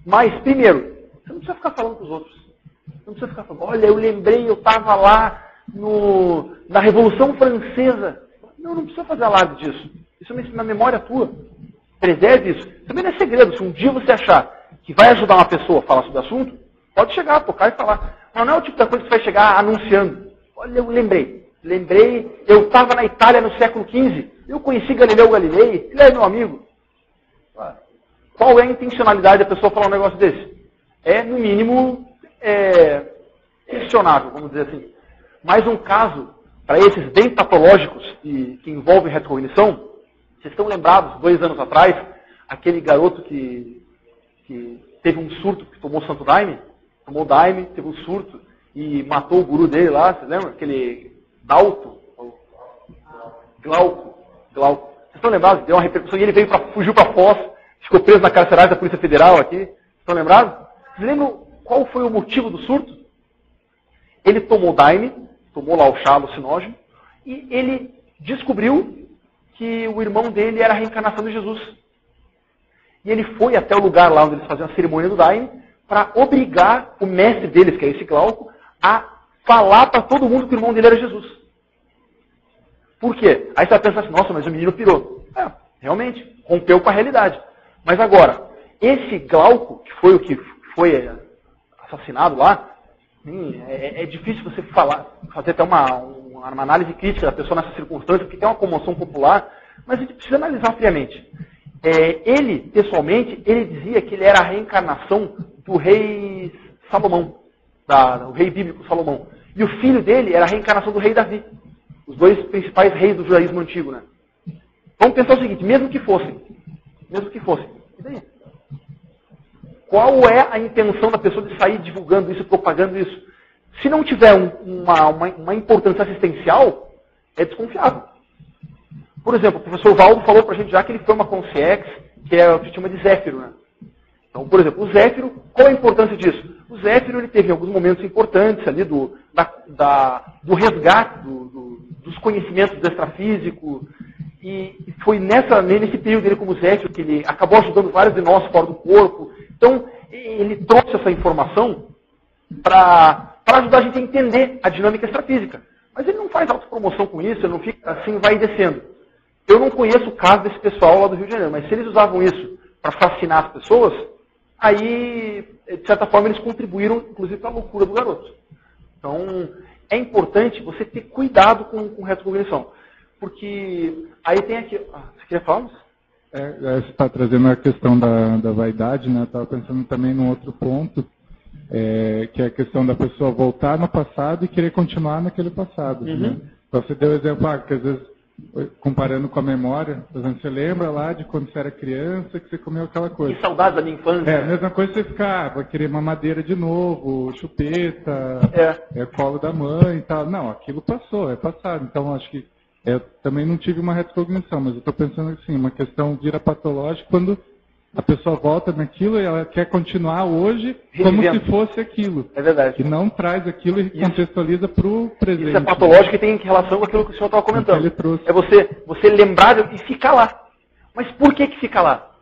Mas, primeiro, você não precisa ficar falando com os outros. Não precisa ficar falando, olha, eu lembrei, eu estava lá na Revolução Francesa. Não precisa fazer alarde disso. Isso é uma memória tua. Preserve isso. Também não é segredo. Se um dia você achar que vai ajudar uma pessoa a falar sobre o assunto, pode chegar, tocar e falar. Mas não é o tipo da coisa que você vai chegar anunciando. Olha, eu lembrei, eu estava na Itália no século XV, eu conheci Galileu Galilei, ele é meu amigo. Qual é a intencionalidade da pessoa falar um negócio desse? É, no mínimo, questionável, vamos dizer assim. Mais um caso, para esses bem patológicos que envolvem retrocognição, vocês estão lembrados, 2 anos atrás, aquele garoto que teve um surto, que tomou Santo Daime, teve um surto e matou o guru dele lá, você lembra? Aquele Glauco. Vocês estão lembrados? Deu uma repercussão e ele fugiu para Foz, ficou preso na carceragem da Polícia Federal aqui. Estão lembrados? Vocês lembram qual foi o motivo do surto? Ele tomou Daime, tomou lá o chá alucinógeno, e ele descobriu que o irmão dele era a reencarnação de Jesus. E ele foi até o lugar lá onde eles faziam a cerimônia do Daime para obrigar o mestre deles, que é esse Glauco, a falar para todo mundo que o irmão dele era Jesus. Por quê? Aí você vai pensar assim, nossa, mas o menino pirou. Realmente, rompeu com a realidade. Mas agora, esse Glauco, que foi o que foi assassinado lá, é difícil você fazer até uma análise crítica da pessoa nessa circunstância, porque tem uma comoção popular, mas a gente precisa analisar friamente. Ele, pessoalmente, ele dizia que ele era a reencarnação do rei Salomão, o rei bíblico Salomão. E o filho dele era a reencarnação do rei Davi. Os 2 principais reis do judaísmo antigo, né? Vamos pensar o seguinte, mesmo que fossem. E daí? Qual é a intenção da pessoa de sair divulgando isso, propagando isso? Se não tiver uma importância assistencial, é desconfiável. Por exemplo, o professor Valdo falou pra gente já que ele foi uma consciex, que é o que chama de Zéfiro, né? Então, por exemplo, o Zéfiro, qual a importância disso? O Zéfiro, ele teve alguns momentos importantes ali do resgate dos conhecimentos do extrafísico, e foi nesse período dele como Zéfiro que ele acabou ajudando vários de nós fora do corpo. Então, ele trouxe essa informação para ajudar a gente a entender a dinâmica extrafísica. Mas ele não faz autopromoção com isso, ele não fica assim, vai descendo. Eu não conheço o caso desse pessoal lá do Rio de Janeiro, mas se eles usavam isso para fascinar as pessoas, aí, de certa forma, eles contribuíram, inclusive, para a loucura do garoto. Então, é importante você ter cuidado com retrocognição. Porque aí tem aqui... você queria falar? Você está trazendo a questão da vaidade, né? Eu estava pensando também num outro ponto, que é a questão da pessoa voltar no passado e querer continuar naquele passado. Uhum. Né? Então, você deu o exemplo, que às vezes, comparando com a memória, por exemplo, você lembra lá de quando você era criança que você comeu aquela coisa. Que saudade da minha infância. A mesma coisa você ficar, vai querer mamadeira de novo, chupeta, colo da mãe e tal. Não, aquilo passou, é passado. Então, acho que eu também não tive uma retrocognição, mas eu estou pensando assim, uma questão vira patológica quando a pessoa volta naquilo e ela quer continuar hoje como se fosse aquilo. É verdade. E não traz aquilo e contextualiza para o presente. Isso é patológico e tem relação com aquilo que o senhor estava comentando. Ele trouxe. É você lembrar e ficar lá. Mas por que fica lá?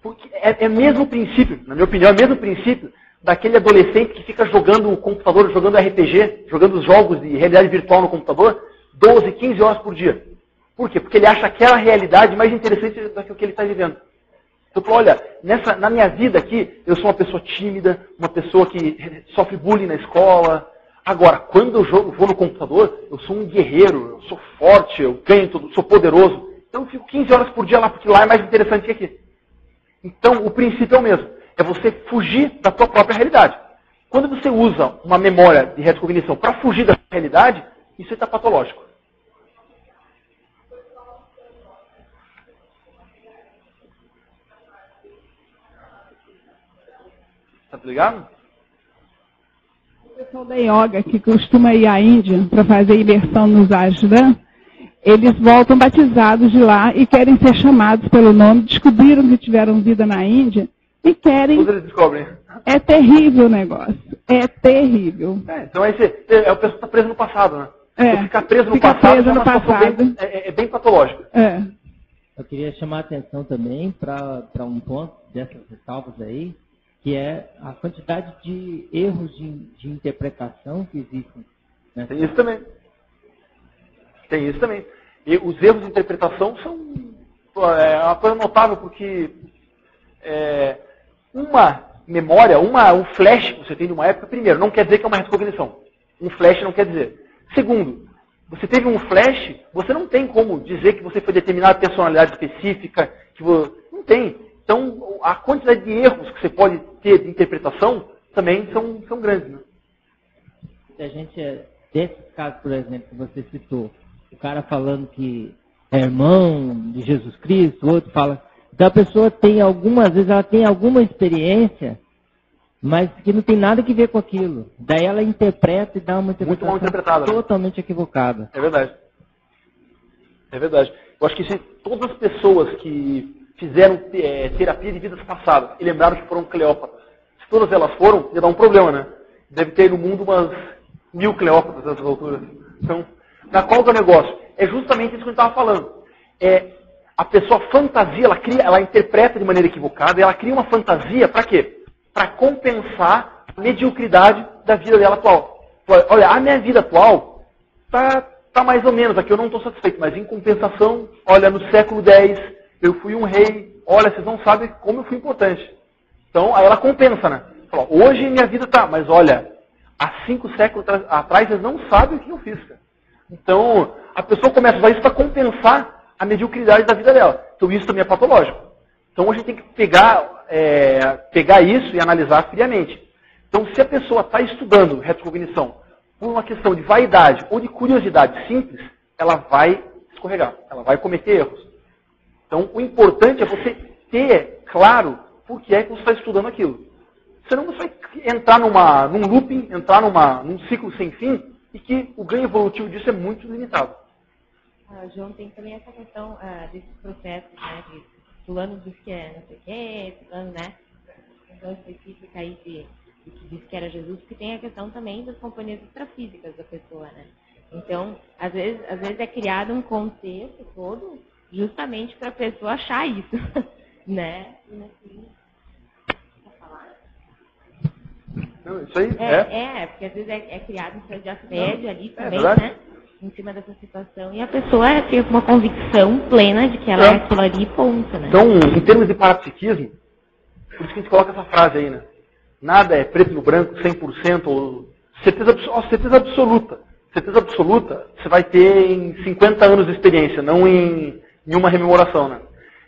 Porque é mesmo o princípio, na minha opinião, é o mesmo princípio daquele adolescente que fica jogando o computador, jogando RPG, jogando os jogos de realidade virtual no computador, 12, 15 horas por dia. Por quê? Porque ele acha aquela realidade mais interessante do que o que ele está vivendo. Então, olha, na minha vida aqui, eu sou uma pessoa tímida, uma pessoa que sofre bullying na escola. Agora, quando eu vou no computador, eu sou um guerreiro, eu sou forte, eu ganho tudo, sou poderoso. Então eu fico 15 horas por dia lá, porque lá é mais interessante que aqui. Então, o princípio é o mesmo. É você fugir da tua própria realidade. Quando você usa uma memória de retrocognição para fugir da realidade, isso está patológico. Tá ligado? O pessoal da yoga que costuma ir à Índia para fazer imersão nos ashram, eles voltam batizados de lá e querem ser chamados pelo nome, descobriram que tiveram vida na Índia e querem... Todos eles descobrem. É terrível o negócio. É terrível. Então aí o pessoal está preso no passado, né? É, ficar preso no fica passado preso é no uma situação passado. é bem patológica. É. Eu queria chamar a atenção também para um ponto dessas ressalvas aí, que é a quantidade de erros de interpretação que existem. Né? Tem isso também. Tem isso também. E os erros de interpretação são uma coisa notável, porque uma memória, um flash que você tem de uma época, primeiro, não quer dizer que é uma retrocognição. Um flash não quer dizer. Segundo, você teve um flash, você não tem como dizer que você foi determinada personalidade específica, não tem. Então, a quantidade de erros que você pode ter de interpretação também são grandes. Né? Se a gente, desses casos, por exemplo, que você citou, o cara falando que é irmão de Jesus Cristo, o outro fala... Então a pessoa tem algumas vezes, ela tem alguma experiência, mas que não tem nada que ver com aquilo. Daí ela interpreta e dá uma interpretação muito mal interpretada, totalmente equivocada. É verdade. É verdade. Eu acho que todas as pessoas que fizeram terapia de vidas passadas e lembraram que foram Cleópatas, se todas elas foram, ia dar um problema, né? Deve ter no mundo umas 1000 Cleópatas nessas alturas. Então, qual que é o negócio? É justamente isso que a gente estava falando. A pessoa fantasia, ela interpreta de maneira equivocada, e ela cria uma fantasia para quê? Para compensar a mediocridade da vida dela atual. Olha, a minha vida atual tá mais ou menos, aqui eu não estou satisfeito, mas em compensação, olha, no século X, eu fui um rei, olha, vocês não sabem como eu fui importante. Então, aí ela compensa, né? Fala, hoje minha vida tá, mas olha, há 5 séculos atrás, vocês não sabem o que eu fiz, cara. Então, a pessoa começa a usar isso para compensar a mediocridade da vida dela. Então isso também é patológico. Então a gente tem que pegar isso e analisar friamente. Então se a pessoa está estudando retrocognição por uma questão de vaidade ou de curiosidade simples, ela vai escorregar, ela vai cometer erros. Então o importante é você ter claro por que é que você está estudando aquilo. Senão você vai entrar num looping, entrar num ciclo sem fim, e que o ganho evolutivo disso é muito limitado. João, tem também essa questão desses processos, né, de fulano diz que é não sei o quê, fulano, né, questão específica aí que diz que era Jesus, porque tem a questão também das companhias extrafísicas da pessoa, né. Então, às vezes é criado um contexto todo justamente para a pessoa achar isso, né. E assim, quer falar? Não, isso aí porque às vezes é criado um processo de assédio ali também, né. Em cima dessa situação, e a pessoa tem uma convicção plena de que ela é aquilo ali e ponto, né? Então, em termos de parapsiquismo, por isso que a gente coloca essa frase aí, né? Nada é preto no branco, 100%, ou certeza absoluta. Certeza absoluta você vai ter em 50 anos de experiência, não em uma rememoração, né?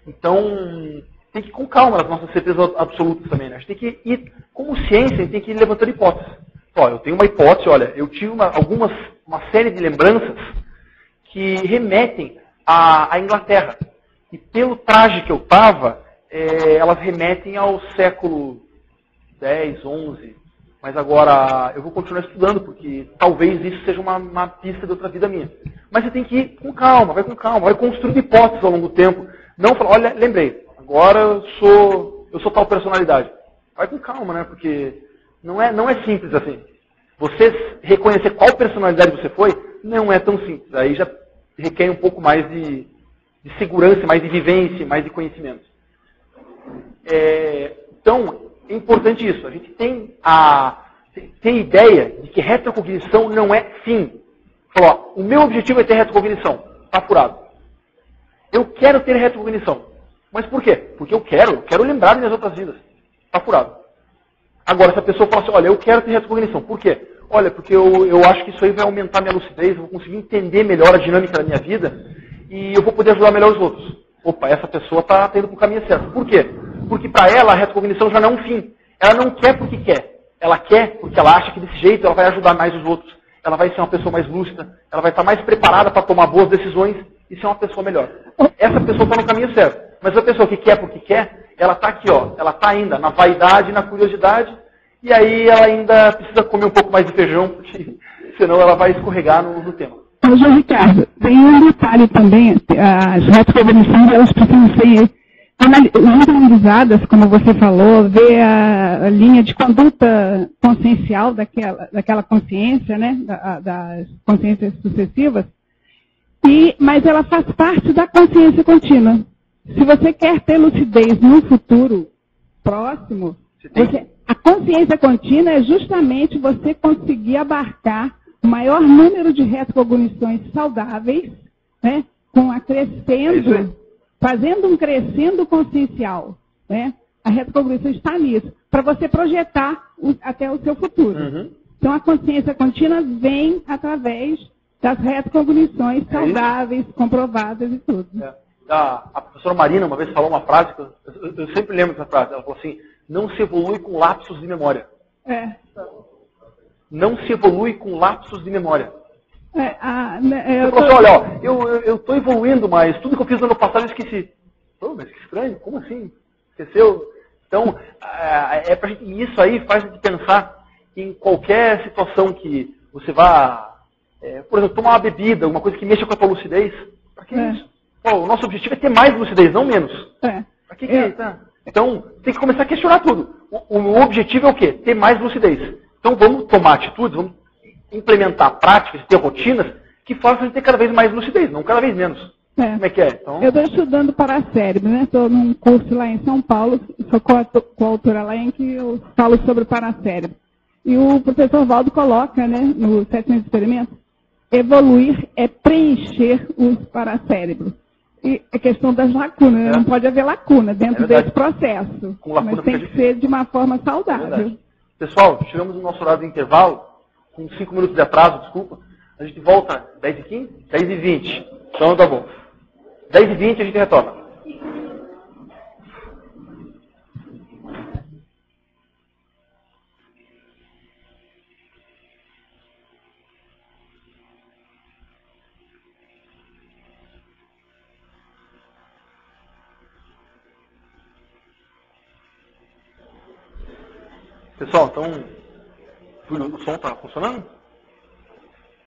Então, tem que ir com calma nas nossas certezas absolutas também, né? A gente tem que ir, como ciência, a gente tem que ir levantando hipóteses. Ó, eu tenho uma hipótese, olha, eu tive uma série de lembranças que remetem à Inglaterra. E pelo traje que eu estava, elas remetem ao século X, XI. Mas agora eu vou continuar estudando, porque talvez isso seja uma pista de outra vida minha. Mas você tem que ir com calma, vai construindo hipóteses ao longo do tempo. Não falar, olha, lembrei, agora eu sou tal personalidade. Vai com calma, né? Porque não é simples assim. Você reconhecer qual personalidade você foi, não é tão simples. Aí já requer um pouco mais de segurança, mais de vivência, mais de conhecimento. Então, é importante isso. A gente tem a ideia de que retrocognição não é fim. Falou, ó, o meu objetivo é ter retrocognição. Está furado. Eu quero ter retrocognição. Mas por quê? Porque eu quero lembrar das minhas outras vidas. Está furado. Agora, se a pessoa fala assim, olha, eu quero ter retrocognição. Por quê? olha, porque eu acho que isso aí vai aumentar minha lucidez, eu vou conseguir entender melhor a dinâmica da minha vida e eu vou poder ajudar melhor os outros. Opa, essa pessoa está indo para o caminho certo. Por quê? Porque para ela a retrocognição já não é um fim. Ela não quer porque quer. Ela quer porque ela acha que desse jeito ela vai ajudar mais os outros. Ela vai ser uma pessoa mais lúcida, ela vai estar mais preparada para tomar boas decisões e ser uma pessoa melhor. Essa pessoa está no caminho certo. Mas a pessoa que quer porque quer, ela está aqui, ó. Ela está ainda na vaidade, na curiosidade, e aí ela ainda precisa comer um pouco mais de feijão, porque senão ela vai escorregar no tema. João Ricardo, tem um detalhe também, as retrocognições elas precisam ser muito analisadas, como você falou, ver a linha de conduta consciencial daquela consciência, né, das consciências sucessivas, mas ela faz parte da consciência contínua. Se você quer ter lucidez no futuro próximo, a consciência contínua é justamente você conseguir abarcar o maior número de retrocognições saudáveis, né, fazendo um crescendo consciencial. Né? A retrocognição está nisso, para você projetar até o seu futuro. Uhum. Então a consciência contínua vem através das retrocognições saudáveis, comprovadas e tudo. A professora Marina uma vez falou uma frase, que eu sempre lembro dessa frase, ela falou assim, não se evolui com lapsos de memória. Não se evolui com lapsos de memória. Você falou assim, olha, ó, eu estou evoluindo, mas tudo que eu fiz no ano passado eu esqueci. Mas que estranho, como assim? Esqueceu? Então, pra gente, isso aí faz a gente pensar que em qualquer situação que você vá, por exemplo, tomar uma bebida, alguma coisa que mexa com a tua lucidez, para que isso? Pô, o nosso objetivo é ter mais lucidez, não menos. Para que tá? Então, tem que começar a questionar tudo. O objetivo é o quê? Ter mais lucidez. Então, vamos tomar atitudes, vamos implementar práticas, ter rotinas que façam a gente ter cada vez mais lucidez, não cada vez menos. Como é que é? Então... Eu estou estudando paracérebro, né? Estou num curso lá em São Paulo, sou coautora lá em que eu falo sobre o paracérebro. E o professor Valdo coloca, né, no 700 experimentos, evoluir é preencher os paracérebros. E a questão das lacunas, não pode haver lacuna dentro desse processo, mas tem que ser de uma forma saudável. Pessoal, chegamos no nosso horário de intervalo, com 5 minutos de atraso, desculpa. A gente volta 10h15? 10h20. Então tá bom. 10h20 a gente retorna. Pessoal, então, o som está funcionando?